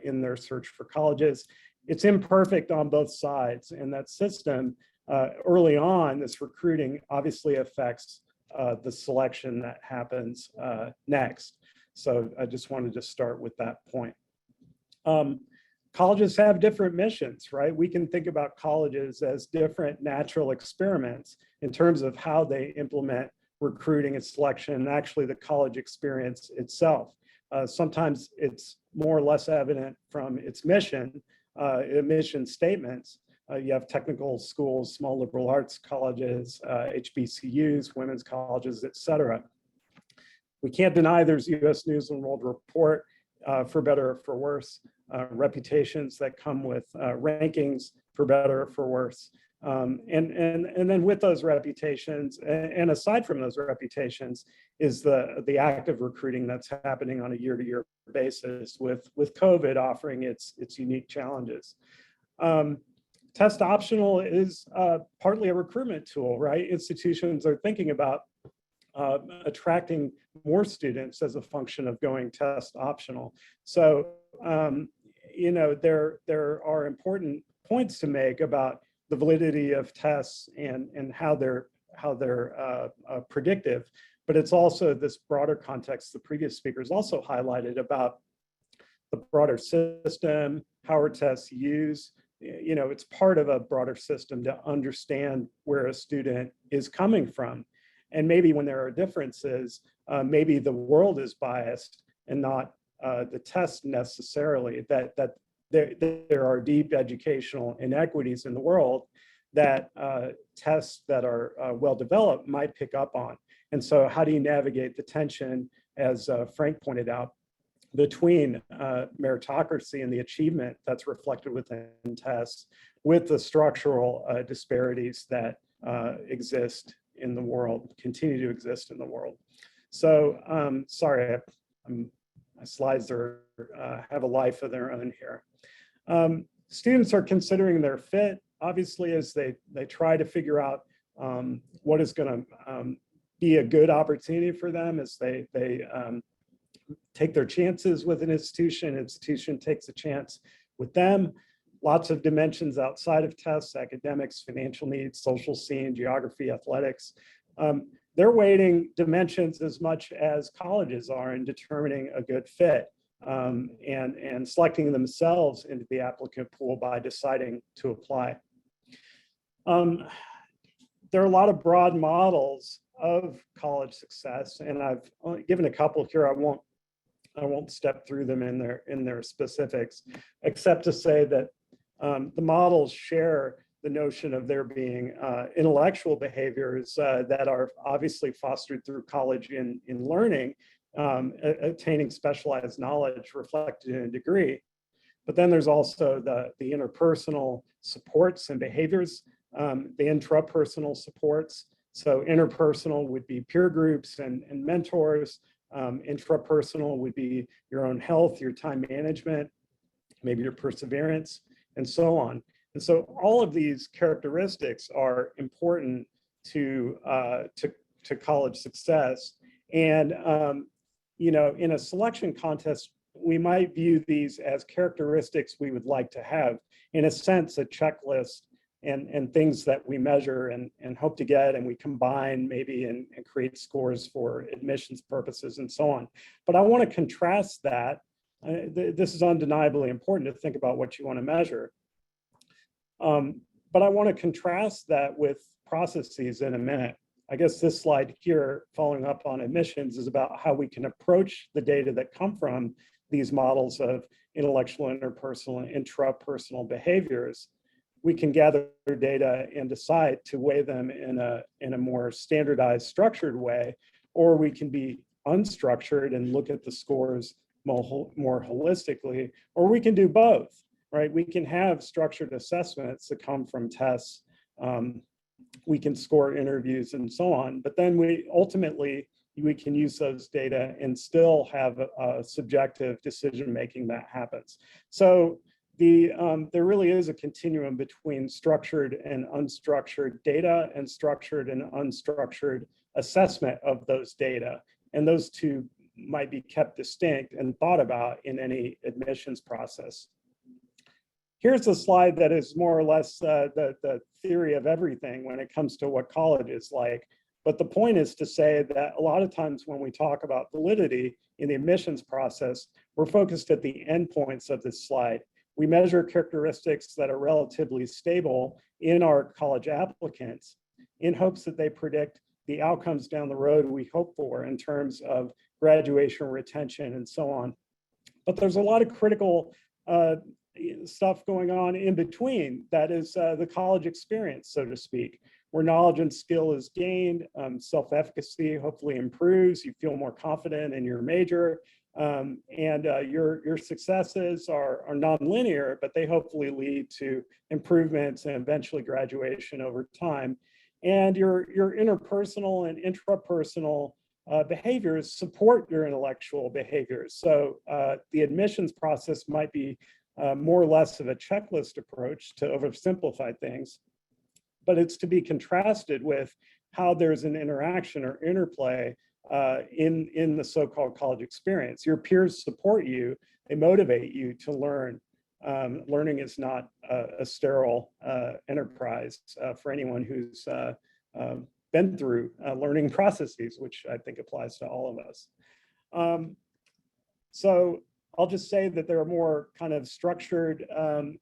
in their search for colleges. It's imperfect on both sides, and that system early on, this recruiting obviously affects the selection that happens next. So I just wanted to start with that point. Colleges have different missions, right? We can think about colleges as different natural experiments in terms of how they implement recruiting and selection, and actually the college experience itself. Sometimes it's more or less evident from its mission, mission statements. You have technical schools, small liberal arts colleges, HBCUs, women's colleges, et cetera. We can't deny there's US News and World Report, for better or for worse, reputations that come with rankings, for better or for worse. And then with those reputations, and aside from those reputations, is the active recruiting that's happening on a year-to-year basis with COVID offering its unique challenges. Test optional is partly a recruitment tool, right? Institutions are thinking about attracting more students as a function of going test optional. So, you know, there are important points to make about the validity of tests and how they're predictive, but it's also this broader context the previous speakers also highlighted about the broader system, how are tests used. You know, it's part of a broader system to understand where a student is coming from. And maybe when there are differences, maybe the world is biased and not the test necessarily, that there are deep educational inequities in the world that tests that are well developed might pick up on. And so how do you navigate the tension, as Frank pointed out, between meritocracy and the achievement that's reflected within tests with the structural disparities that exist in the world, continue to exist in the world. So sorry, my slides are have a life of their own here. Students are considering their fit, obviously, as they try to figure out what is going to be a good opportunity for them as they take their chances with an institution takes a chance with them. Lots of dimensions outside of tests, academics, financial needs, social scene, geography, athletics. They're weighting dimensions as much as colleges are in determining a good fit and selecting themselves into the applicant pool by deciding to apply. There are a lot of broad models of college success, and I've given a couple here. I won't step through them in their specifics, except to say that the models share the notion of there being intellectual behaviors that are obviously fostered through college in learning, attaining specialized knowledge reflected in a degree. But then there's also the interpersonal supports and behaviors, the intrapersonal supports So interpersonal would be peer groups and mentors. Intrapersonal would be your own health, your time management, maybe your perseverance, and so on. And so all of these characteristics are important to college success. And in a selection contest, we might view these as characteristics we would like to have, in a sense, a checklist and things that we measure and hope to get, and we combine maybe and create scores for admissions purposes and so on. But I want to contrast that. This is undeniably important to think about what you want to measure. But I want to contrast that with processes in a minute. I guess this slide here, following up on admissions, is about how we can approach the data that come from these models of intellectual, interpersonal, and intrapersonal behaviors. We can gather data and decide to weigh them in a more standardized, structured way, or we can be unstructured and look at the scores more holistically, or we can do both, right? We can have structured assessments that come from tests. We can score interviews and so on, but then we can use those data and still have a subjective decision-making that happens. So there really is a continuum between structured and unstructured data and structured and unstructured assessment of those data. And those two might be kept distinct and thought about in any admissions process. Here's a slide that is more or less the theory of everything when it comes to what college is like. But the point is to say that a lot of times when we talk about validity in the admissions process, we're focused at the endpoints of this slide. We measure characteristics that are relatively stable in our college applicants in hopes that they predict the outcomes down the road we hope for in terms of graduation, retention, and so on. But there's a lot of critical stuff going on in between. That is the college experience, so to speak, where knowledge and skill is gained, self-efficacy hopefully improves, you feel more confident in your major, and your successes are nonlinear, but they hopefully lead to improvements and eventually graduation over time. And your interpersonal and intrapersonal behaviors support your intellectual behaviors. So the admissions process might be more or less of a checklist approach to oversimplify things, but it's to be contrasted with how there's an interaction or interplay in the so-called college experience. Your peers support you, they motivate you to learn. Learning is not a sterile enterprise for anyone who's been through learning processes, which I think applies to all of us. So I'll just say that there are more kind of structured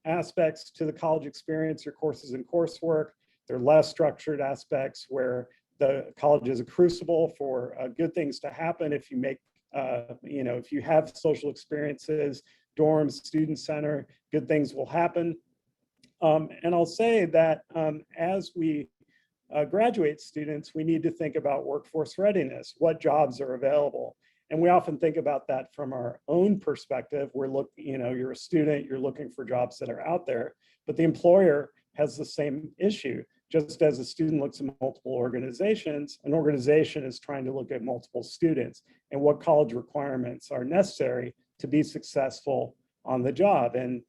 aspects to the college experience, your courses and coursework. There are less structured aspects where the college is a crucible for good things to happen. If you make, if you have social experiences, dorms, student center, good things will happen. And I'll say that as we graduate students, we need to think about workforce readiness, what jobs are available. And we often think about that from our own perspective. We're looking, you're a student, you're looking for jobs that are out there, but the employer has the same issue. Just as a student looks at multiple organizations, an organization is trying to look at multiple students and what college requirements are necessary to be successful on the job. And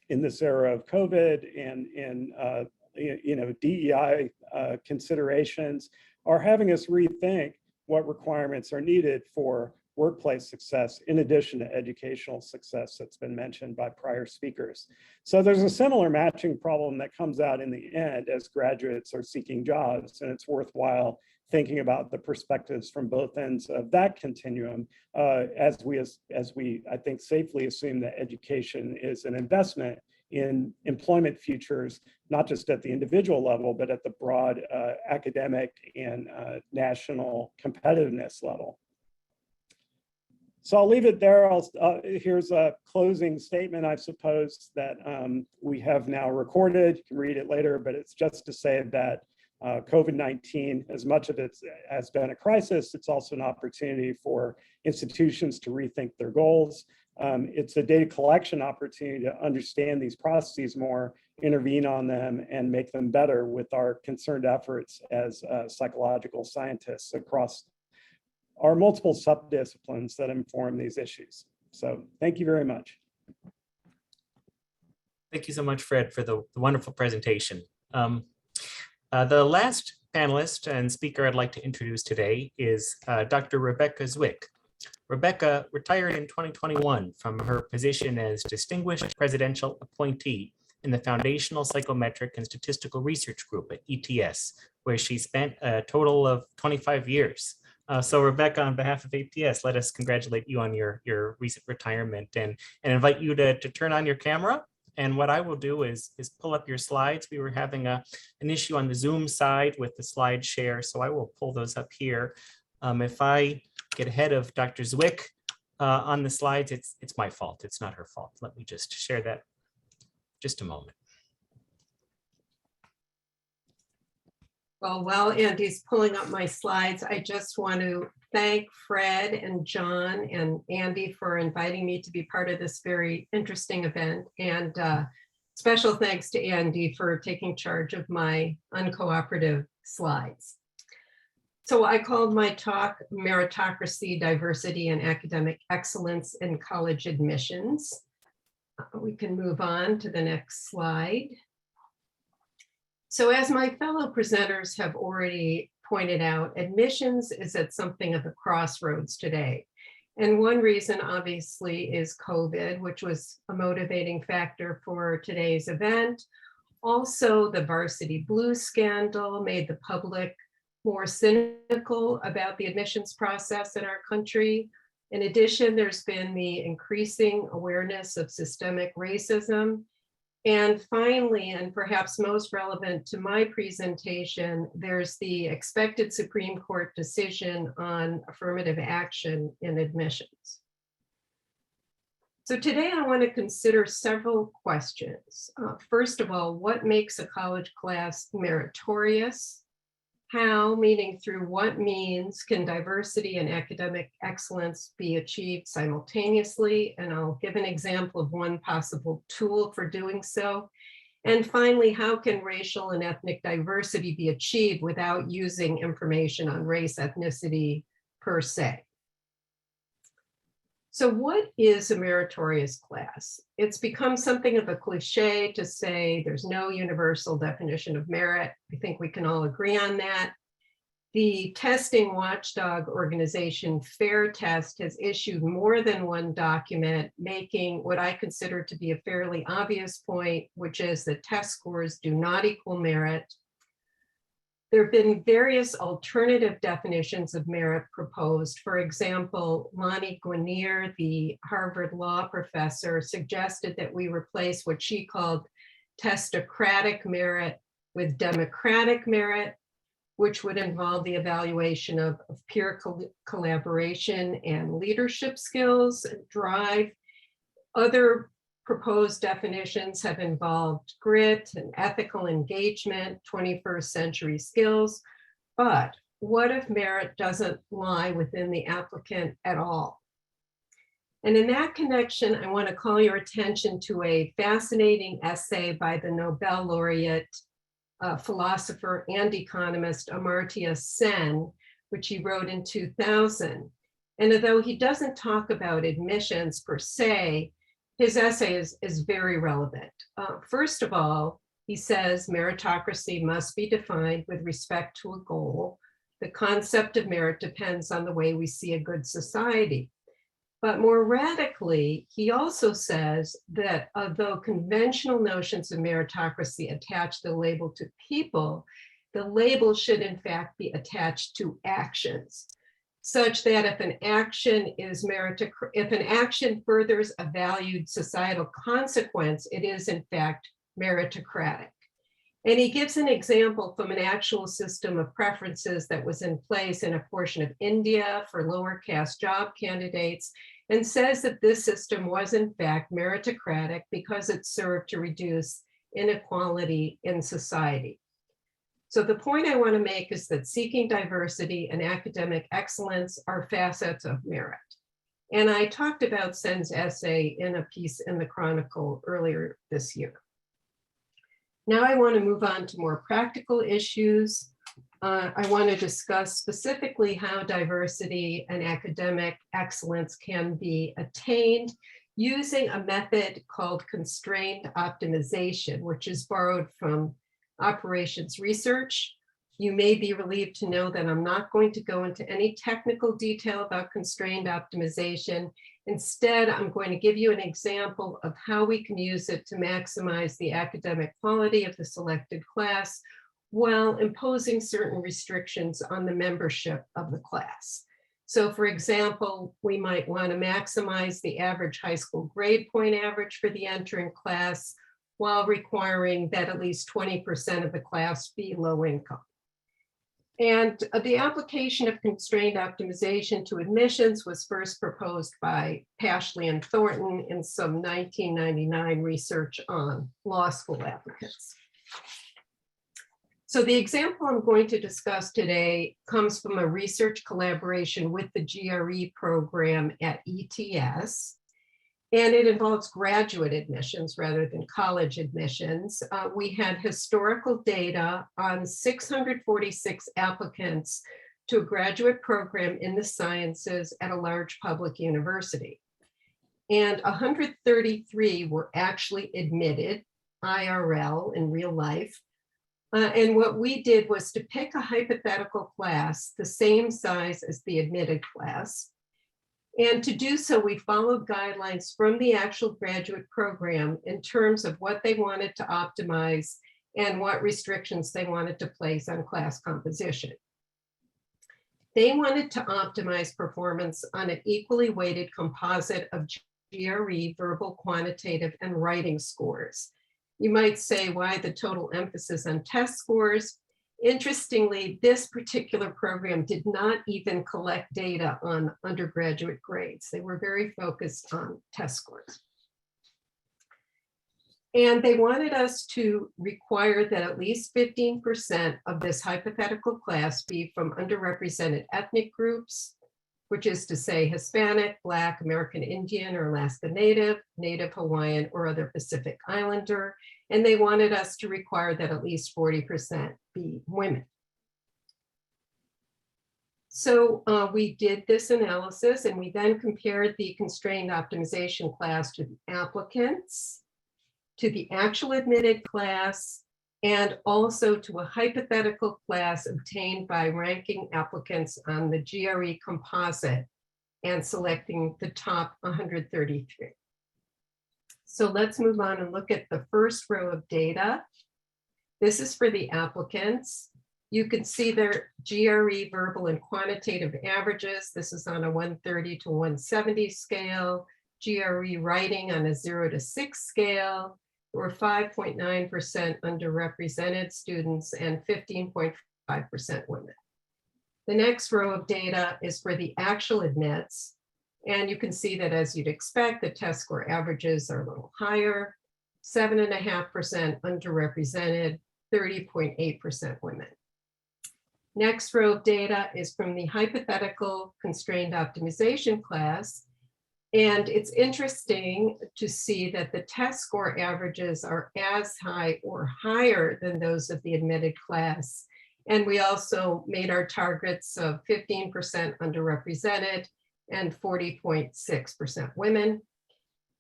in this era of COVID and DEI considerations are having us rethink what requirements are needed for workplace success, in addition to educational success that's been mentioned by prior speakers. So there's a similar matching problem that comes out in the end as graduates are seeking jobs, and it's worthwhile thinking about the perspectives from both ends of that continuum as we, I think, safely assume that education is an investment in employment futures, not just at the individual level, but at the broad academic and national competitiveness level. So I'll leave it there. Here's a closing statement, I suppose, that we have now recorded. You can read it later, but it's just to say that COVID-19, as much of it has been a crisis, it's also an opportunity for institutions to rethink their goals. It's a data collection opportunity to understand these processes more intervene on them and make them better with our concerned efforts as psychological scientists across our multiple subdisciplines that inform these issues. So thank you very much. Thank you so much, Fred, for the wonderful presentation. The last panelist and speaker I'd like to introduce today is Dr. Rebecca Zwick. Rebecca retired in 2021 from her position as Distinguished Presidential Appointee in the Foundational Psychometric and Statistical Research Group at ETS, where she spent a total of 25 years. So Rebecca, on behalf of APS, let us congratulate you on your recent retirement and invite you to turn on your camera. And what I will do is pull up your slides. We were having an issue on the Zoom side with the slide share, so I will pull those up here. If I get ahead of Dr. Zwick on the slides, it's my fault. It's not her fault. Let me just share that just a moment. Well, while Andy's pulling up my slides, I just want to thank Fred and John and Andy for inviting me to be part of this very interesting event. And special thanks to Andy for taking charge of my uncooperative slides. So I called my talk Meritocracy, Diversity, and Academic Excellence in College Admissions. We can move on to the next slide. So as my fellow presenters have already pointed out, admissions is at something of a crossroads today. And one reason obviously is COVID, which was a motivating factor for today's event. Also, the Varsity Blues scandal made the public more cynical about the admissions process in our country. In addition, there's been the increasing awareness of systemic racism. And finally, and perhaps most relevant to my presentation, there's the expected Supreme Court decision on affirmative action in admissions. So today I want to consider several questions. First of all, what makes a college class meritorious? How, meaning through what means, can diversity and academic excellence be achieved simultaneously? And I'll give an example of one possible tool for doing so. And finally, how can racial and ethnic diversity be achieved without using information on race, ethnicity per se? So what is a meritorious class? It's become something of a cliche to say there's no universal definition of merit. I think we can all agree on that. The testing watchdog organization FAIR Test has issued more than one document making what I consider to be a fairly obvious point, which is that test scores do not equal merit. There have been various alternative definitions of merit proposed. For example, Lonnie Guinier, the Harvard law professor, suggested that we replace what she called testocratic merit with democratic merit, which would involve the evaluation of peer collaboration and leadership skills, drive. Other proposed definitions have involved grit and ethical engagement, 21st century skills. But what if merit doesn't lie within the applicant at all? And in that connection, I want to call your attention to a fascinating essay by the Nobel laureate, philosopher and economist Amartya Sen, which he wrote in 2000. And although he doesn't talk about admissions per se, his essay is very relevant. First of all, he says meritocracy must be defined with respect to a goal. The concept of merit depends on the way we see a good society. But more radically, he also says that although conventional notions of meritocracy attach the label to people, the label should in fact be attached to actions, such that if an action furthers a valued societal consequence, it is in fact meritocratic. And he gives an example from an actual system of preferences that was in place in a portion of India for lower caste job candidates, and says that this system was in fact meritocratic because it served to reduce inequality in society. So the point I want to make is that seeking diversity and academic excellence are facets of merit. And I talked about Sen's essay in a piece in the Chronicle earlier this year. Now I want to move on to more practical issues. I want to discuss specifically how diversity and academic excellence can be attained using a method called constrained optimization, which is borrowed from operations research. You may be relieved to know that I'm not going to go into any technical detail about constrained optimization. Instead, I'm going to give you an example of how we can use it to maximize the academic quality of the selected class while imposing certain restrictions on the membership of the class. So for example, we might want to maximize the average high school grade point average for the entering class while requiring that at least 20% of the class be low income. And the application of constrained optimization to admissions was first proposed by Pashley and Thornton in some 1999 research on law school applicants. So the example I'm going to discuss today comes from a research collaboration with the GRE program at ETS. And it involves graduate admissions rather than college admissions. We had historical data on 646 applicants to a graduate program in the sciences at a large public university. And 133 were actually admitted, IRL, in real life. And what we did was to pick a hypothetical class the same size as the admitted class. And to do so, we followed guidelines from the actual graduate program in terms of what they wanted to optimize and what restrictions they wanted to place on class composition. They wanted to optimize performance on an equally weighted composite of GRE, verbal, quantitative, and writing scores. You might say, why the total emphasis on test scores? Interestingly, this particular program did not even collect data on undergraduate grades. They were very focused on test scores. And they wanted us to require that at least 15% of this hypothetical class be from underrepresented ethnic groups, which is to say Hispanic, Black, American Indian, or Alaska Native, Native Hawaiian, or other Pacific Islander. And they wanted us to require that at least 40% be women. So we did this analysis and we then compared the constrained optimization class to the applicants, to the actual admitted class, and also to a hypothetical class obtained by ranking applicants on the GRE composite and selecting the top 133. So let's move on and look at the first row of data. This is for the applicants. You can see their GRE verbal and quantitative averages. This is on a 130 to 170 scale, GRE writing on a 0 to 6 scale, or 5.9% underrepresented students and 15.5% women. The next row of data is for the actual admits. And you can see that as you'd expect, the test score averages are a little higher, 7.5% underrepresented, 30.8% women. Next row of data is from the hypothetical constrained optimization class. And it's interesting to see that the test score averages are as high or higher than those of the admitted class. And we also made our targets of 15% underrepresented and 40.6% women.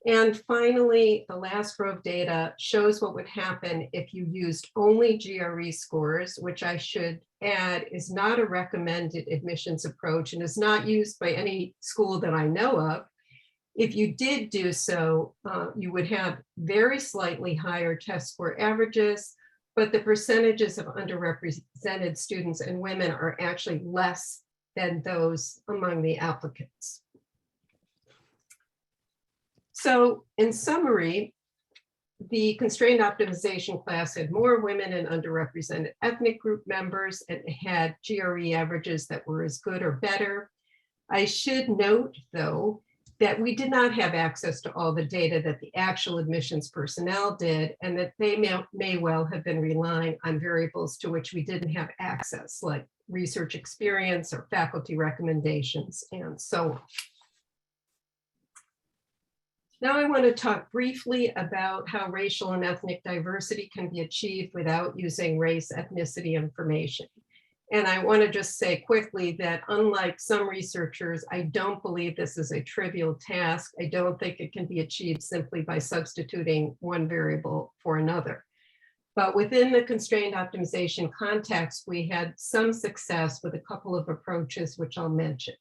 And finally, the last row of data shows what would happen if you used only GRE scores, which I should add is not a recommended admissions approach and is not used by any school that I know of. If you did do so, you would have very slightly higher test score averages, but the percentages of underrepresented students and women are actually less than those among the applicants. So in summary, the constrained optimization class had more women and underrepresented ethnic group members and had GRE averages that were as good or better. I should note, though, that we did not have access to all the data that the actual admissions personnel did, and that they may well have been relying on variables to which we didn't have access, like research experience or faculty recommendations and so on. Now I want to talk briefly about how racial and ethnic diversity can be achieved without using race ethnicity information. And I want to just say quickly that unlike some researchers, I don't believe this is a trivial task. I don't think it can be achieved simply by substituting one variable for another. But within the constrained optimization context, we had some success with a couple of approaches, which I'll mention.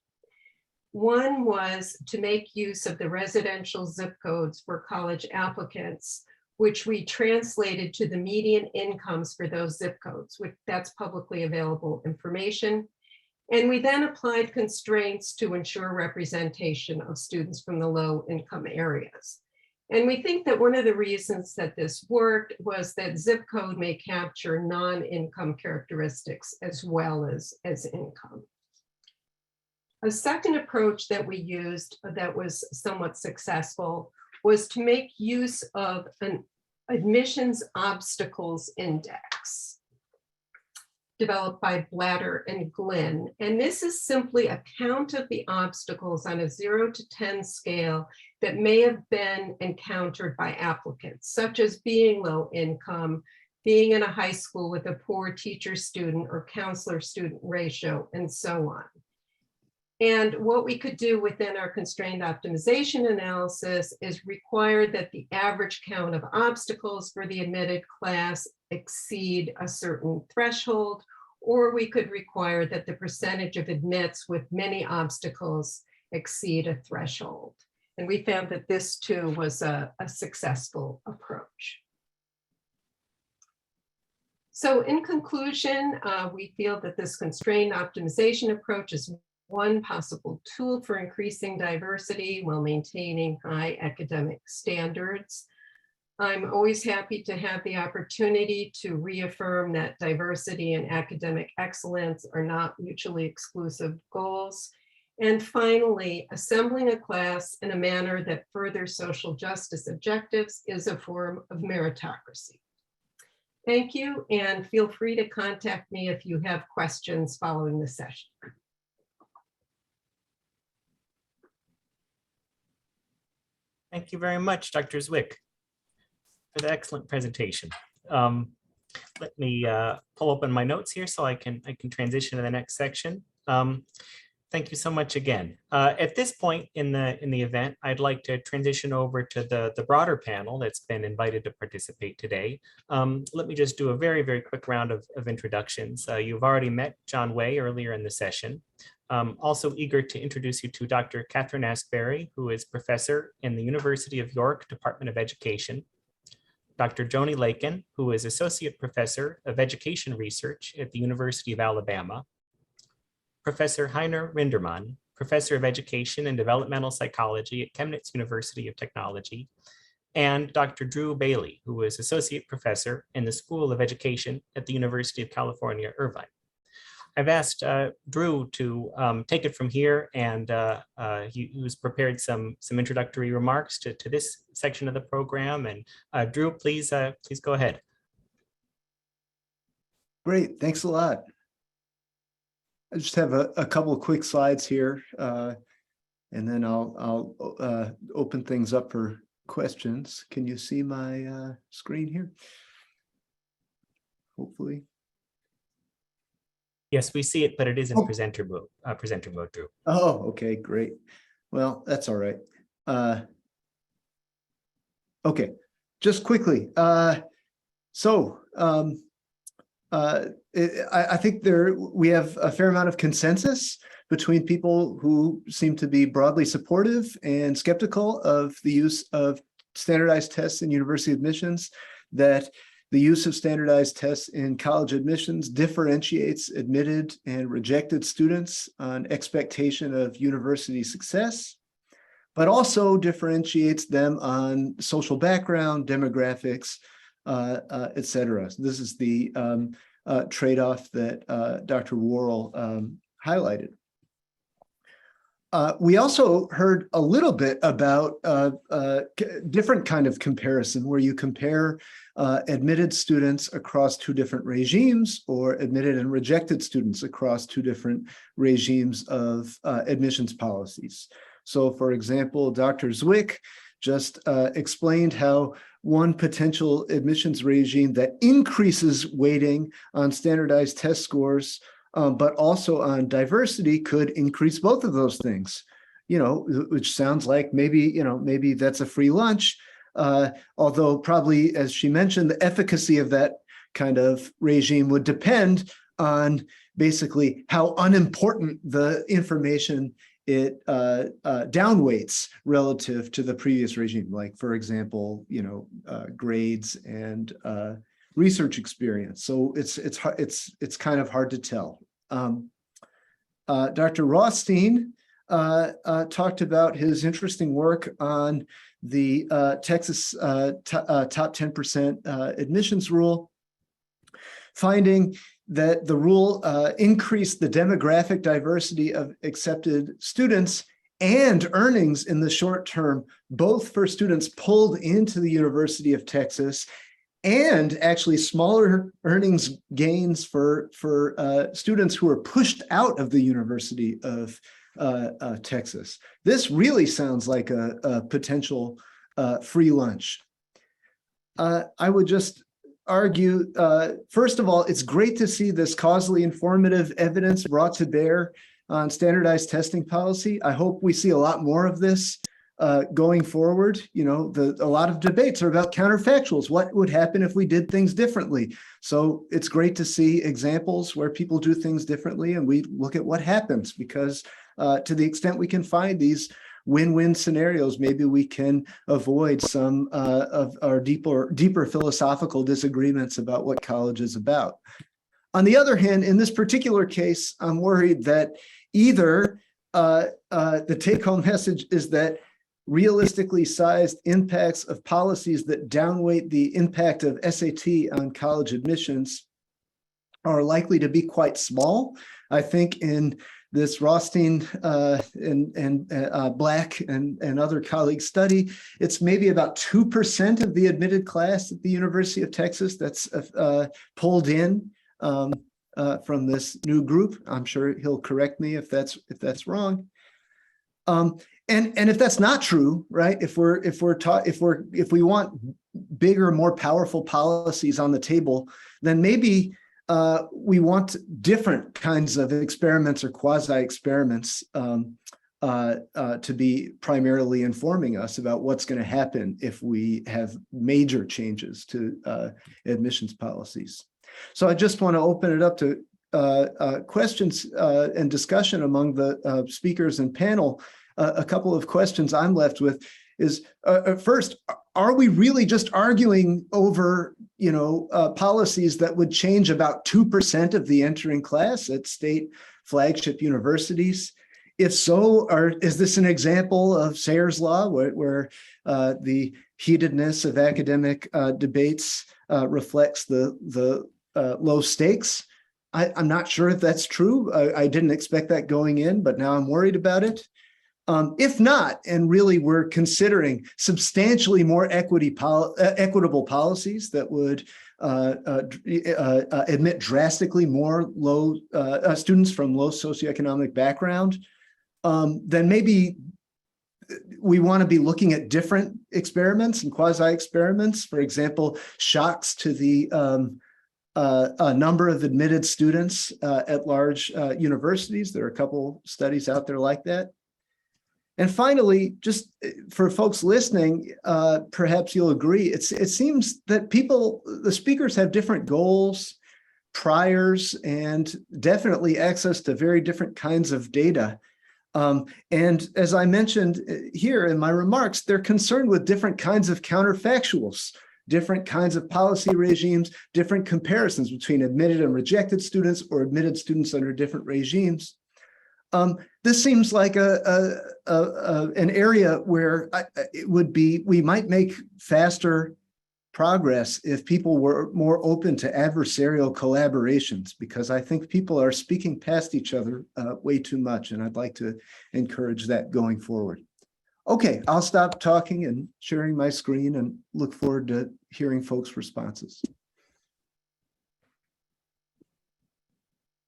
One was to make use of the residential zip codes for college applicants, which we translated to the median incomes for those zip codes, which that's publicly available information. And we then applied constraints to ensure representation of students from the low income areas. And we think that one of the reasons that this worked was that zip code may capture non-income characteristics as well as income. A second approach that we used that was somewhat successful was to make use of an admissions obstacles index developed by Blatter and Glynn. And this is simply a count of the obstacles on a 0 to 10 scale that may have been encountered by applicants, such as being low income, being in a high school with a poor teacher-student or counselor-student ratio, and so on. And what we could do within our constrained optimization analysis is require that the average count of obstacles for the admitted class exceed a certain threshold, or we could require that the percentage of admits with many obstacles exceed a threshold. And we found that this too was a successful approach. So in conclusion, we feel that this constrained optimization approach is one possible tool for increasing diversity while maintaining high academic standards. I'm always happy to have the opportunity to reaffirm that diversity and academic excellence are not mutually exclusive goals. And finally, assembling a class in a manner that furthers social justice objectives is a form of meritocracy. Thank you, and feel free to contact me if you have questions following the session. Thank you very much, Dr. Zwick, for the excellent presentation. Let me pull open my notes here so I can transition to the next section. Thank you so much again. At this point in the event, I'd like to transition over to the broader panel that's been invited to participate today. Let me just do a very, very quick round of introductions. You've already met John Wai earlier in the session. Also eager to introduce you to Dr. Catherine Asbury, who is professor in the University of York Department of Education. Dr. Joni Lakin, who is associate professor of education research at the University of Alabama. Professor Heiner Rindermann, professor of education and developmental psychology at Chemnitz University of Technology. And Dr. Drew Bailey, who is associate professor in the School of Education at the University of California, Irvine. I've asked Drew to take it from here, and he's prepared some introductory remarks to this section of the program. And Drew, please go ahead. Great, thanks a lot. I just have a couple of quick slides here, and then I'll open things up for questions. Can you see my screen here? Hopefully. Yes, we see it, but it is in presenter mode, Drew. Oh, okay, great. Well, that's all right. Okay, just quickly. I think we have a fair amount of consensus between people who seem to be broadly supportive and skeptical of the use of standardized tests in university admissions, that the use of standardized tests in college admissions differentiates admitted and rejected students on expectation of university success, but also differentiates them on social background, demographics, et cetera. So this is the trade-off that Dr. Worrell highlighted. We also heard a little bit about a different kind of comparison where you compare admitted students across two different regimes or admitted and rejected students across two different regimes of admissions policies. So for example, Dr. Zwick just explained how one potential admissions regime that increases weighting on standardized test scores, but also on diversity could increase both of those things, which sounds like maybe that's a free lunch. Although probably, as she mentioned, the efficacy of that kind of regime would depend on basically how unimportant the information it downweights relative to the previous regime, like, for example, grades and research experience. So it's kind of hard to tell. Dr. Rothstein talked about his interesting work on the Texas top 10% admissions rule, finding that the rule increased the demographic diversity of accepted students and earnings in the short term, both for students pulled into the University of Texas and actually smaller earnings gains for students who are pushed out of the University of Texas. This really sounds like a potential free lunch. I would just argue, first of all, it's great to see this causally informative evidence brought to bear on standardized testing policy. I hope we see a lot more of this going forward. A lot of debates are about counterfactuals. What would happen if we did things differently? So it's great to see examples where people do things differently and we look at what happens, because to the extent we can find these win-win scenarios, maybe we can avoid some of our deeper philosophical disagreements about what college is about. On the other hand, in this particular case, I'm worried that either the take-home message is that realistically sized impacts of policies that downweight the impact of SAT on college admissions are likely to be quite small. I think in this Rothstein and Black and other colleagues study, it's maybe about 2% of the admitted class at the University of Texas that's pulled in from this new group. I'm sure he'll correct me if that's wrong. And if that's not true, right? If we want bigger, more powerful policies on the table, then maybe we want different kinds of experiments or quasi-experiments to be primarily informing us about what's going to happen if we have major changes to admissions policies. So I just want to open it up to questions and discussion among the speakers and panel. A couple of questions I'm left with is, first, are we really just arguing over policies that would change about 2% of the entering class at state flagship universities? If so, is this an example of Sayre's law, where the heatedness of academic debates reflects the low stakes? I'm not sure if that's true. I didn't expect that going in, but now I'm worried about it. If not, and really we're considering substantially more equitable policies that would admit drastically more low students from low socioeconomic background, then maybe we want to be looking at different experiments and quasi-experiments. For example, shocks to the number of admitted students at large universities. There are a couple studies out there like that. And finally, just for folks listening, perhaps you'll agree, it seems that the speakers have different goals, priors, and definitely access to very different kinds of data. And as I mentioned here in my remarks, they're concerned with different kinds of counterfactuals, different kinds of policy regimes, different comparisons between admitted and rejected students or admitted students under different regimes. This seems like an area where we might make faster progress if people were more open to adversarial collaborations, because I think people are speaking past each other way too much, and I'd like to encourage that going forward. Okay, I'll stop talking and sharing my screen and look forward to hearing folks' responses.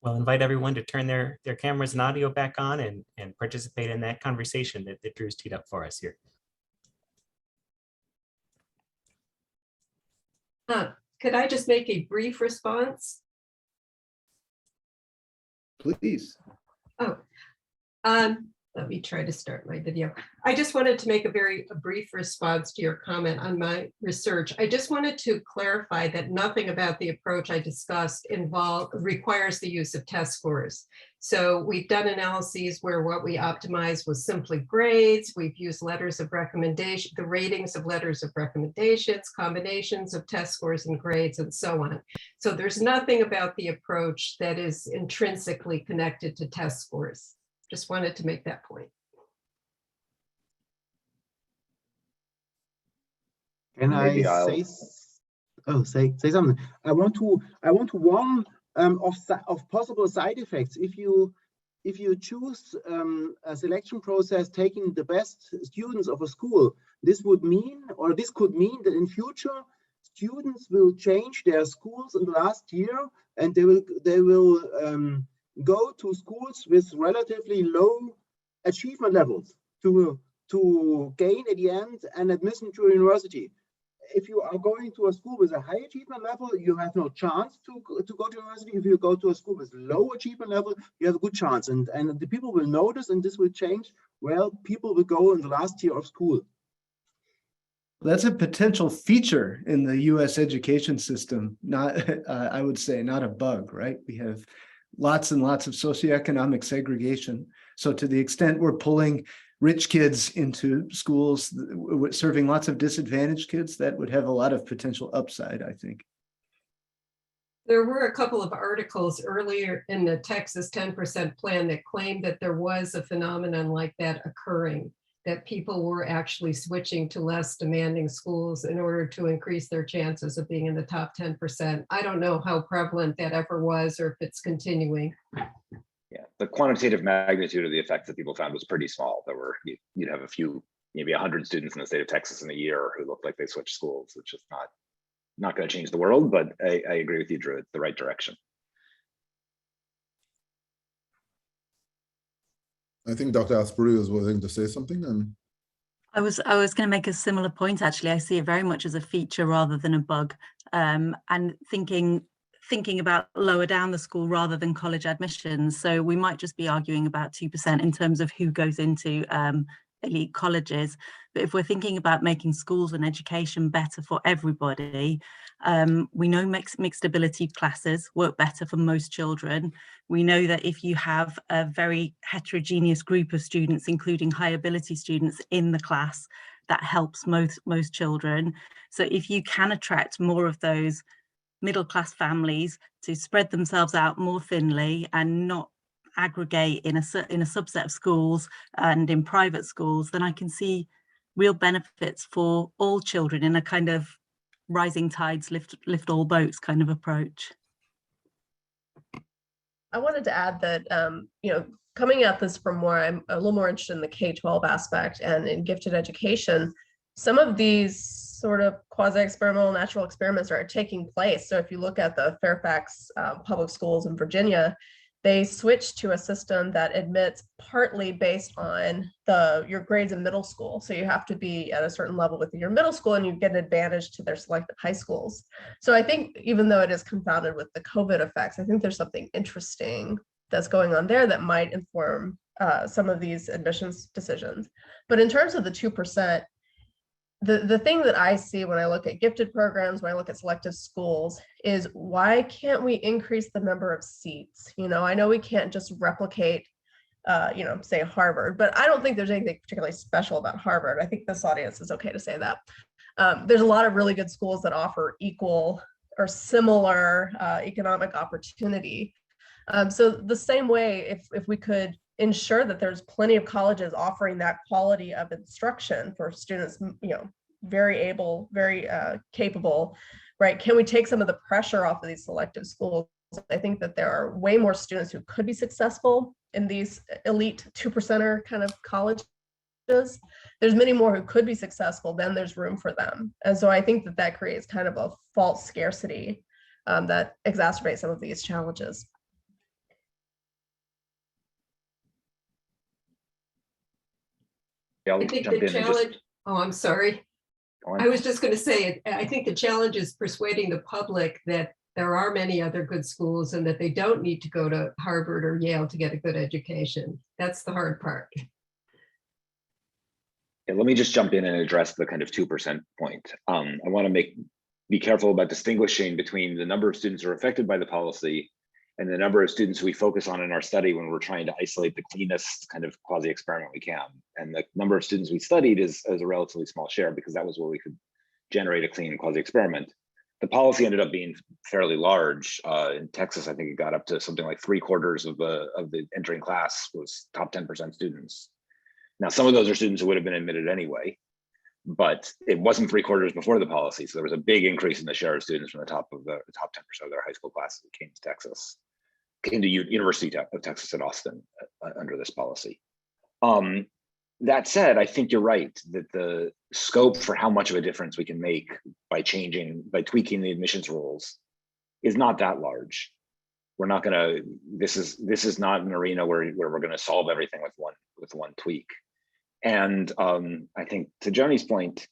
We'll invite everyone to turn their cameras and audio back on and participate in that conversation that Drew's teed up for us here. Could I just make a brief response? Please. Oh, let me try to start my video. I just wanted to make a brief response to your comment on my research. I just wanted to clarify that nothing about the approach I discussed requires the use of test scores. So we've done analyses where what we optimized was simply grades. We've used letters of recommendation, the ratings of letters of recommendations, combinations of test scores and grades, and so on. So there's nothing about the approach that is intrinsically connected to test scores. Just wanted to make that point. Can Maybe say something? I want to warn of possible side effects if you choose a selection process taking the best students of a school. This could mean that in future students will change their schools in the last year, and they will go to schools with relatively low achievement levels to gain at the end an admission to a university. If you are going to a school with a high achievement level, you have no chance to go to university. If you go to a school with low achievement level, you have a good chance. And the people will notice, and this will change where people will go in the last year of school. That's a potential feature in the US education system, not, I would say, not a bug, right? We have lots and lots of socioeconomic segregation. So to the extent we're pulling rich kids into schools, serving lots of disadvantaged kids, that would have a lot of potential upside, I think. There were a couple of articles earlier in the Texas 10% plan that claimed that there was a phenomenon like that occurring, that people were actually switching to less demanding schools in order to increase their chances of being in the top 10%. I don't know how prevalent that ever was or if it's continuing. Yeah, the quantitative magnitude of the effects that people found was pretty small. There were, you'd have a few, maybe 100 students in the state of Texas in a year who looked like they switched schools, which is not going to change the world, but I agree with you, Drew, it's the right direction. I think Dr. Asprey was willing to say something. And I was going to make a similar point, actually. I see it very much as a feature rather than a bug, and thinking about lower down the school rather than college admissions. So we might just be arguing about 2% in terms of who goes into elite colleges. But if we're thinking about making schools and education better for everybody, we know mixed ability classes work better for most children. We know that if you have a very heterogeneous group of students, including high ability students in the class, that helps most children. So if you can attract more of those middle class families to spread themselves out more thinly and not aggregate in a subset of schools and in private schools, then I can see real benefits for all children in a kind of rising tides lift all boats kind of approach. I wanted to add that, coming at this from more, I'm a little more interested in the K-12 aspect and in gifted education. Some of these sort of quasi-experimental natural experiments are taking place. So if you look at the Fairfax public schools in Virginia, they switched to a system that admits partly based on your grades in middle school. So you have to be at a certain level within your middle school and you get an advantage to their selective high schools. So I think even though it is confounded with the COVID effects, I think there's something interesting that's going on there that might inform some of these admissions decisions. But in terms of the 2%, the thing that I see when I look at gifted programs, when I look at selective schools, is why can't we increase the number of seats? I know we can't just replicate, say Harvard, but I don't think there's anything particularly special about Harvard. I think this audience is okay to say that. There's a lot of really good schools that offer equal or similar economic opportunity. So the same way, if we could ensure that there's plenty of colleges offering that quality of instruction for students, very able, very capable, right? Can we take some of the pressure off of these selective schools? I think that there are way more students who could be successful in these elite 2%er kind of colleges. There's many more who could be successful, then there's room for them. And so I think that creates kind of a false scarcity that exacerbates some of these challenges. Yeah, I'll I think jump the in and challenge, oh, I'm sorry. Go on. I was just going to say, I think the challenge is persuading the public that there are many other good schools and that they don't need to go to Harvard or Yale to get a good education. That's the hard part. Yeah, let me just jump in and address the kind of 2% point. I want to be careful about distinguishing between the number of students who are affected by the policy and the number of students who we focus on in our study when we're trying to isolate the cleanest kind of quasi-experiment we can. And the number of students we studied is a relatively small share because that was where we could generate a clean quasi-experiment. The policy ended up being fairly large. In Texas, I think it got up to something like 3/4 of the entering class was top 10% students. Now, some of those are students who would have been admitted anyway, but it wasn't 3/4 before the policy. So there was a big increase in the share of students from the top 10% of their high school classes that came to Texas, came to University of Texas at Austin under this policy. That said, I think you're right that the scope for how much of a difference we can make by tweaking the admissions rules is not that large. We're not going to. This is not an arena where we're going to solve everything with one tweak. And I think to Joni's point,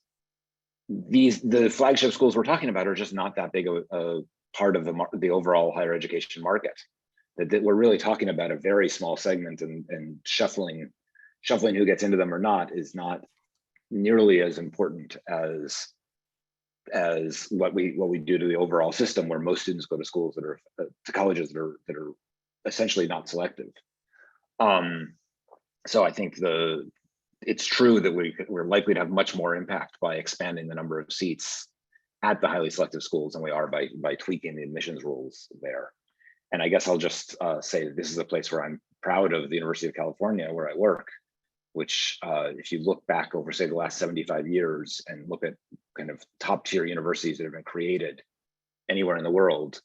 the flagship schools we're talking about are just not that big of a part of the overall higher education market. That we're really talking about a very small segment, and shuffling who gets into them or not is not nearly as important as what we do to the overall system, where most students go to schools that are to colleges that are essentially not selective. So I think it's true that we're likely to have much more impact by expanding the number of seats at the highly selective schools than we are by tweaking the admissions rules there. And I guess I'll just say that this is a place where I'm proud of the University of California, where I work, which if you look back over, say, the last 75 years and look at kind of top tier universities that have been created anywhere in the world,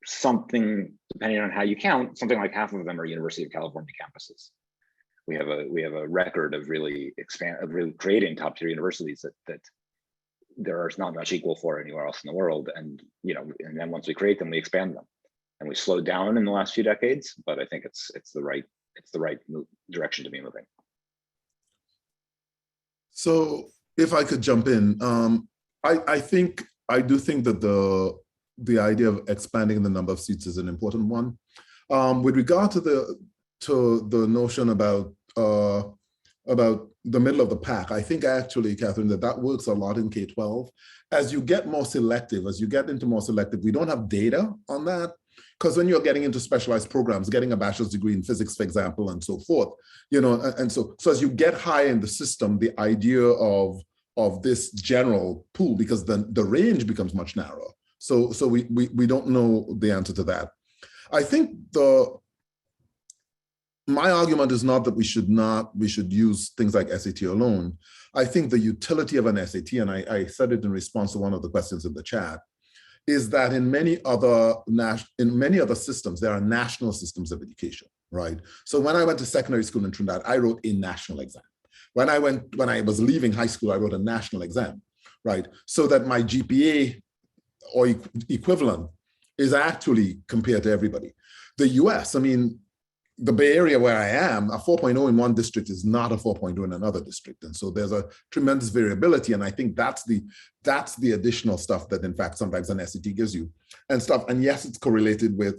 something, depending on how you count, something like half of them are University of California campuses. We have a record of really creating top tier universities that there is not much equal for anywhere else in the world. And and then once we create them, we expand them. And we slowed down in the last few decades, but I think it's the right direction to be moving. So if I could jump in, I do think that the idea of expanding the number of seats is an important one. With regard to the notion about the middle of the pack, I think actually, Catherine, that works a lot in K-12. As you get more selective, we don't have data on that. Because when you're getting into specialized programs, getting a bachelor's degree in physics, for example, and so forth, and so as you get high in the system, the idea of this general pool, because the range becomes much narrower. So we don't know the answer to that. I think my argument is not that we should use things like SAT alone. I think the utility of an SAT, and I said it in response to one of the questions in the chat, is that in many other systems, there are national systems of education, right? So when I went to secondary school in Trinidad, I wrote a national exam. When I was leaving high school, I wrote a national exam, right? So that my GPA or equivalent is actually compared to everybody. The US, I mean, the Bay Area where I am, a 4.0 in one district is not a 4.0 in another district. And so there's a tremendous variability. And I think that's the additional stuff that in fact sometimes an SAT gives you and stuff. And yes, it's correlated with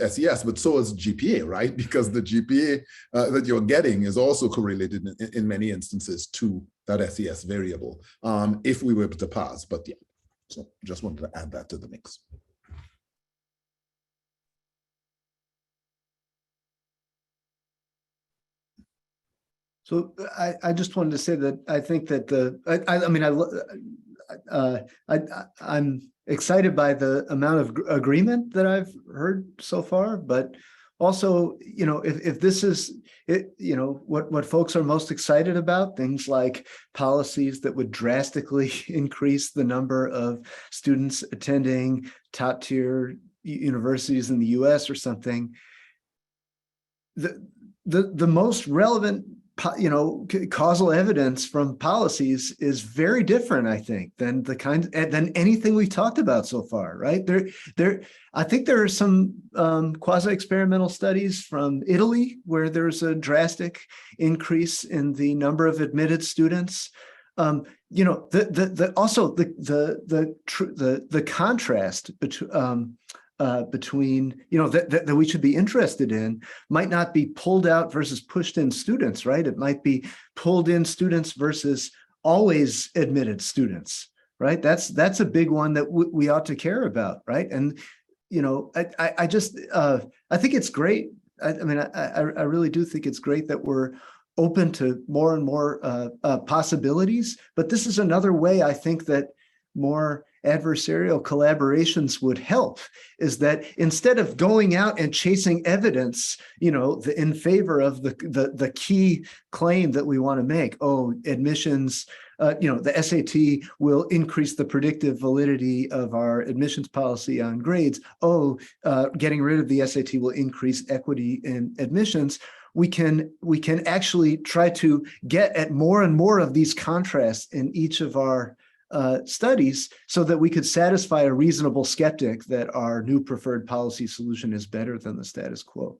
SES, but so is GPA, right? Because the GPA that you're getting is also correlated in many instances to that SES variable, if we were able to pass. But yeah, so just wanted to add that to the mix. So I just wanted to say that I think that I'm excited by the amount of agreement that I've heard so far, but also, if this is it, what folks are most excited about, things like policies that would drastically increase the number of students attending top tier universities in the US or something, the most relevant causal evidence from policies is very different, I think, than anything we've talked about so far, right? I think there are some quasi-experimental studies from Italy where there's a drastic increase in the number of admitted students. also the contrast between that we should be interested in might not be pulled out versus pushed in students, right? It might be pulled in students versus always admitted students, right? That's a big one that we ought to care about, right? And I think it's great. I really do think it's great that we're open to more and more possibilities, but this is another way I think that more adversarial collaborations would help, is that instead of going out and chasing evidence, in favor of the key claim that we want to make, admissions, the SAT will increase the predictive validity of our admissions policy on grades. Getting rid of the SAT will increase equity in admissions. We can actually try to get at more and more of these contrasts in each of our studies, so that we could satisfy a reasonable skeptic that our new preferred policy solution is better than the status quo.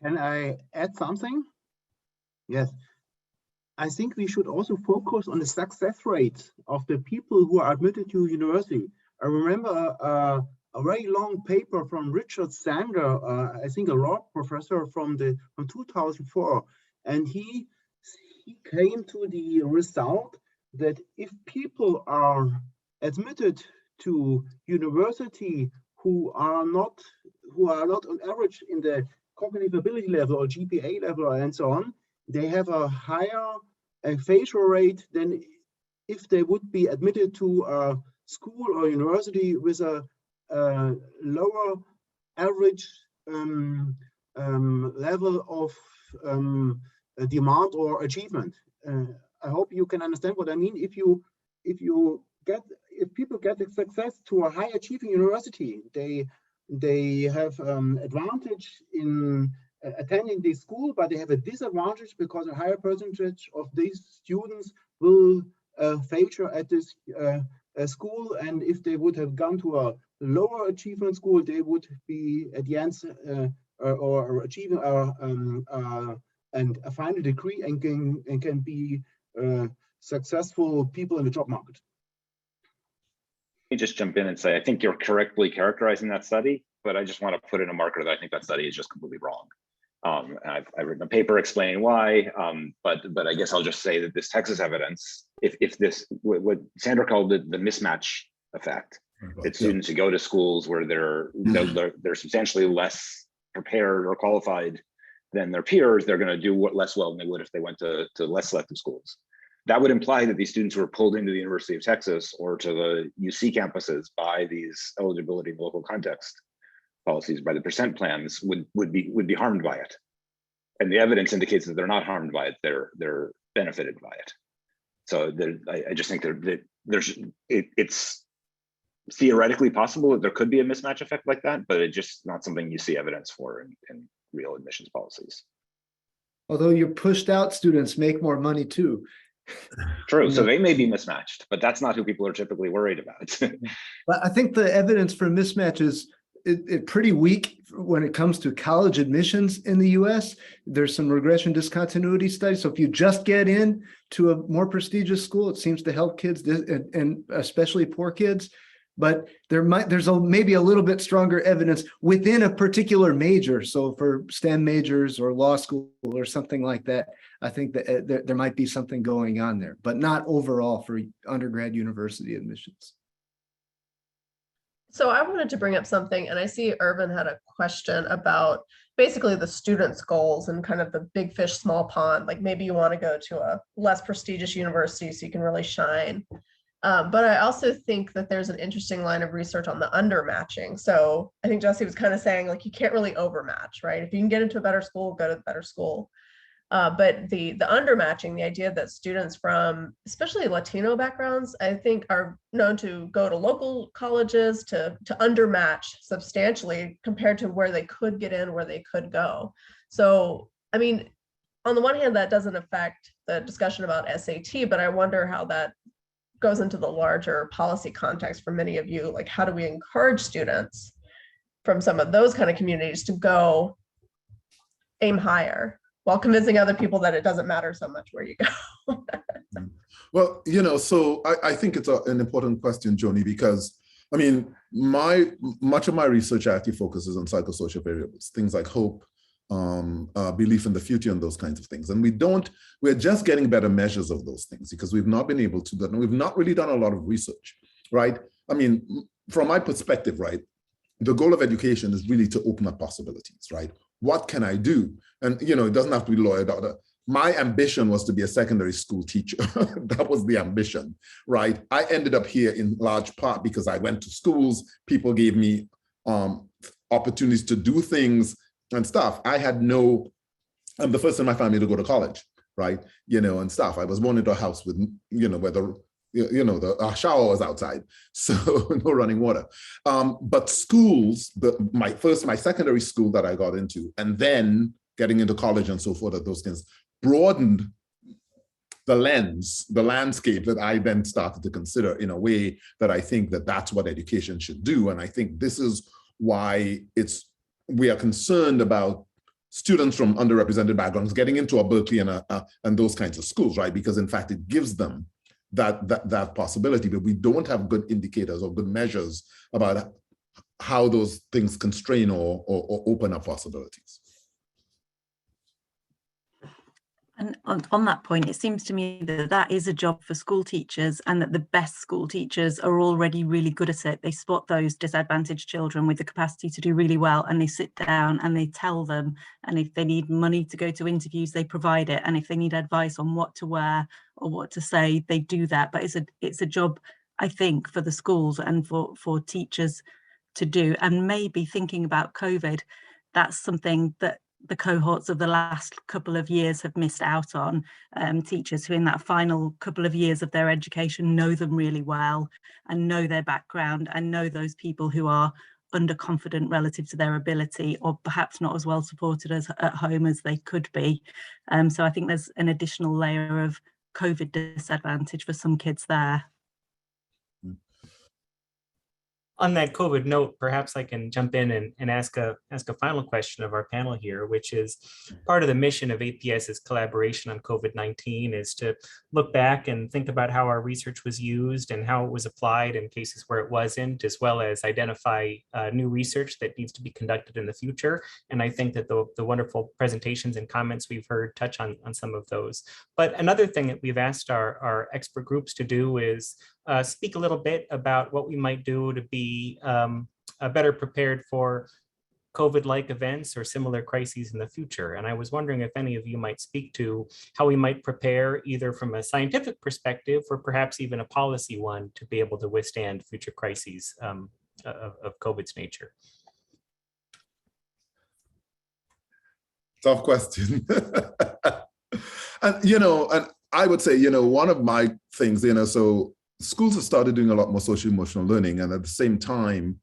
Can I add something? Yes. I think we should also focus on the success rate of the people who are admitted to university. I remember a very long paper from Richard Sanger, I think a law professor from 2004, and he came to the result that if people are admitted to university who are not on average in the cognitive ability level or GPA level and so on, they have a higher failure rate than if they would be admitted to a school or university with a lower average level of demand or achievement. I hope you can understand what I mean. If people get the success to a high achieving university, they have advantage in attending the school, but they have a disadvantage because a higher percentage of these students will failure at this school, and if they would have gone to a lower achievement school, they would be at the end or achieving and a final degree and can be successful people in the job market. Let me just jump in and say, I think you're correctly characterizing that study, but I just want to put in a marker that I think that study is just completely wrong. I've written a paper explaining why, but I guess I'll just say that this Texas evidence, if this, what Sandra called it the mismatch effect, that students who go to schools where they're substantially less prepared or qualified than their peers, they're going to do less well than they would if they went to less selective schools. That would imply that these students who are pulled into the University of Texas or to the UC campuses by these eligibility in local context policies, by the percent plans, would be harmed by it. And the evidence indicates that they're not harmed by it; they're benefited by it. So I just think it's theoretically possible that there could be a mismatch effect like that, but it's just not something you see evidence for in real admissions policies. Although your pushed out students make more money too. True, so they may be mismatched, but that's not who people are typically worried about. But I think the evidence for mismatch is pretty weak when it comes to college admissions in the US. There's some regression discontinuity studies. So if you just get in to a more prestigious school, it seems to help kids and especially poor kids. But there's maybe a little bit stronger evidence within a particular major. So for STEM majors or law school or something like that, I think that there might be something going on there, but not overall for undergrad university admissions. So I wanted to bring up something, and I see Irvin had a question about basically the students' goals and kind of the big fish, small pond. Like maybe you want to go to a less prestigious university so you can really shine. But I also think that there's an interesting line of research on the undermatching. So I think Jesse was kind of saying, like, you can't really overmatch, right? If you can get into a better school, go to the better school. But the undermatching, the idea that students from especially Latino backgrounds, I think are known to go to local colleges to undermatch substantially compared to where they could get in, where they could go. So, I mean, on the one hand, that doesn't affect the discussion about SAT, but I wonder how that goes into the larger policy context for many of you. Like, how do we encourage students from some of those kind of communities to go aim higher while convincing other people that it doesn't matter so much where you go. Well, so I think it's an important question, Joni, because I mean, much of my research actually focuses on psychosocial variables, things like hope, belief in the future, and those kinds of things. And we're just getting better measures of those things because we've not been able to do that. And we've not really done a lot of research, right? I mean, from my perspective, right, the goal of education is really to open up possibilities, right? What can I do? And, it doesn't have to be lawyer, doctor. My ambition was to be a secondary school teacher. That was the ambition, right? I ended up here in large part because I went to schools. People gave me opportunities to do things and stuff. I'm the first in my family to go to college, right? And stuff. I was born into a house with, where the shower was outside, so no running water. But schools, my secondary school that I got into, and then getting into college and so forth, those things broadened the landscape that I then started to consider in a way that I think that's what education should do. And I think this is why we are concerned about students from underrepresented backgrounds getting into a Berkeley and those kinds of schools, right? Because in fact, it gives them that possibility, but we don't have good indicators or good measures about how those things constrain or open up possibilities. And on that point, it seems to me that is a job for school teachers, and that the best school teachers are already really good at it. They spot those disadvantaged children with the capacity to do really well, and they sit down and they tell them. And if they need money to go to interviews, they provide it. And if they need advice on what to wear or what to say, they do that. But it's a job, I think, for the schools and for teachers to do. And maybe thinking about COVID, that's something that the cohorts of the last couple of years have missed out on. Teachers who in that final couple of years of their education know them really well and know their background and know those people who are underconfident relative to their ability, or perhaps not as well supported as at home as they could be. So I think there's an additional layer of COVID disadvantage for some kids there. On that COVID note, perhaps I can jump in and ask a final question of our panel here, which is part of the mission of APS's collaboration on COVID-19 is to look back and think about how our research was used and how it was applied in cases where it wasn't, as well as identify new research that needs to be conducted in the future. And I think that the wonderful presentations and comments we've heard touch on some of those. But another thing that we've asked our expert groups to do is speak a little bit about what we might do to be better prepared for COVID-like events or similar crises in the future. And I was wondering if any of you might speak to how we might prepare either from a scientific perspective or perhaps even a policy one to be able to withstand future crises of COVID's nature. Tough question. And I would say, one of my things, so schools have started doing a lot more social emotional learning, and at the same time,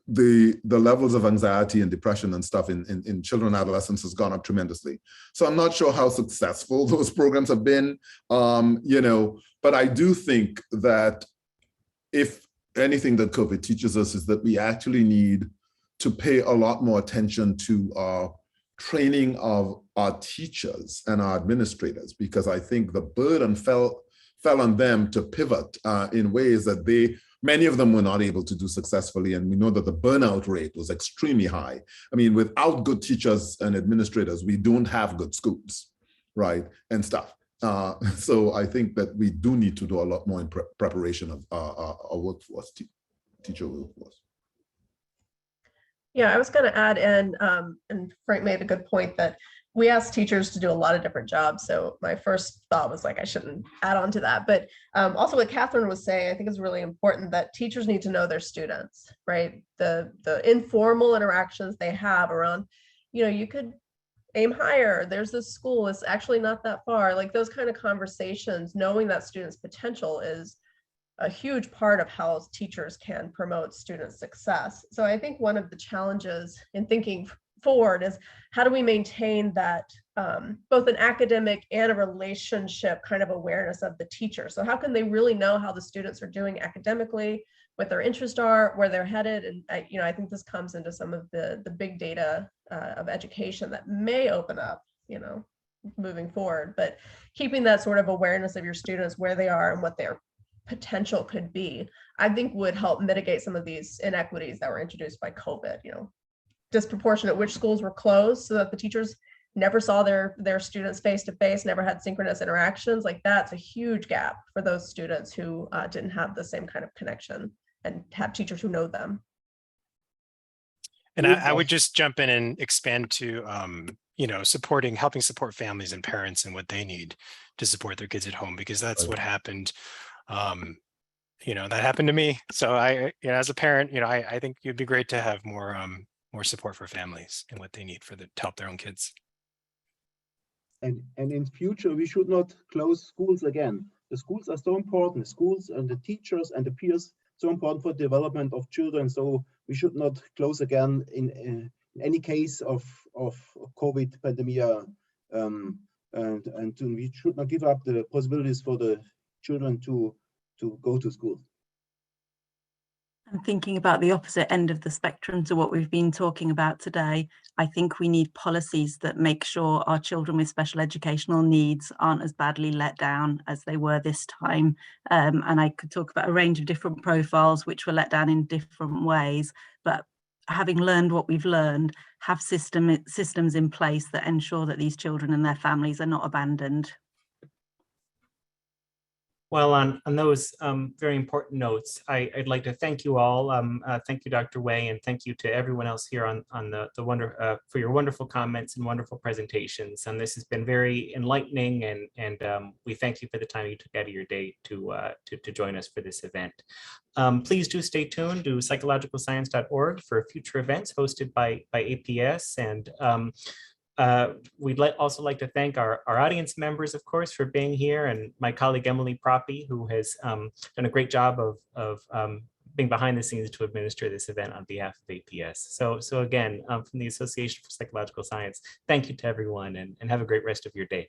the levels of anxiety and depression and stuff in children and adolescents has gone up tremendously. So I'm not sure how successful those programs have been, but I do think that if anything that COVID teaches us is that we actually need to pay a lot more attention to training of our teachers and our administrators, because I think the burden fell on them to pivot in ways that many of them were not able to do successfully. And we know that the burnout rate was extremely high. I mean, without good teachers and administrators, we don't have good schools, right? And stuff. So I think that we do need to do a lot more in preparation of our workforce, teacher workforce. Yeah, I was going to add in, and Frank made a good point that we asked teachers to do a lot of different jobs. So my first thought was like, I shouldn't add on to that. But also what Catherine was saying, I think is really important that teachers need to know their students, right? The informal interactions they have around, you could aim higher. There's this school, it's actually not that far. Like those kind of conversations, knowing that student's potential is a huge part of how teachers can promote student success. So I think one of the challenges in thinking forward is how do we maintain that both an academic and a relationship kind of awareness of the teacher. So how can they really know how the students are doing academically, what their interests are, where they're headed? And I think this comes into some of the big data of education that may open up, moving forward. But keeping that sort of awareness of your students, where they are and what their potential could be, I think would help mitigate some of these inequities that were introduced by COVID. Disproportionate which schools were closed so that the teachers never saw their students face to face, never had synchronous interactions. Like, that's a huge gap for those students who didn't have the same kind of connection and have teachers who know them. And I would just jump in and expand to, helping support families and parents and what they need to support their kids at home, because that's what happened. That happened to me. So as a parent, I think it'd be great to have more support for families and what they need to help their own kids. And in future, we should not close schools again. The schools are so important. The schools and the teachers and the peers so important for the development of children. So we should not close again in any case of COVID pandemic, and we should not give up the possibilities for the children to go to school. I'm thinking about the opposite end of the spectrum to what we've been talking about today. I think we need policies that make sure our children with special educational needs aren't as badly let down as they were this time. And I could talk about a range of different profiles which were let down in different ways, but having learned what we've learned, have systems in place that ensure that these children and their families are not abandoned. Well, on those very important notes, I'd like to thank you all. Thank you, Dr. Wai, and thank you to everyone else here on for your wonderful comments and wonderful presentations. And this has been very enlightening, and we thank you for the time you took out of your day to join us for this event. Please do stay tuned to psychologicalscience.org for future events hosted by APS. And we'd also like to thank our audience members, of course, for being here, and my colleague Emily Proppy, who has done a great job of being behind the scenes to administer this event on behalf of APS. So again, from the Association for Psychological Science, thank you to everyone, and have a great rest of your day.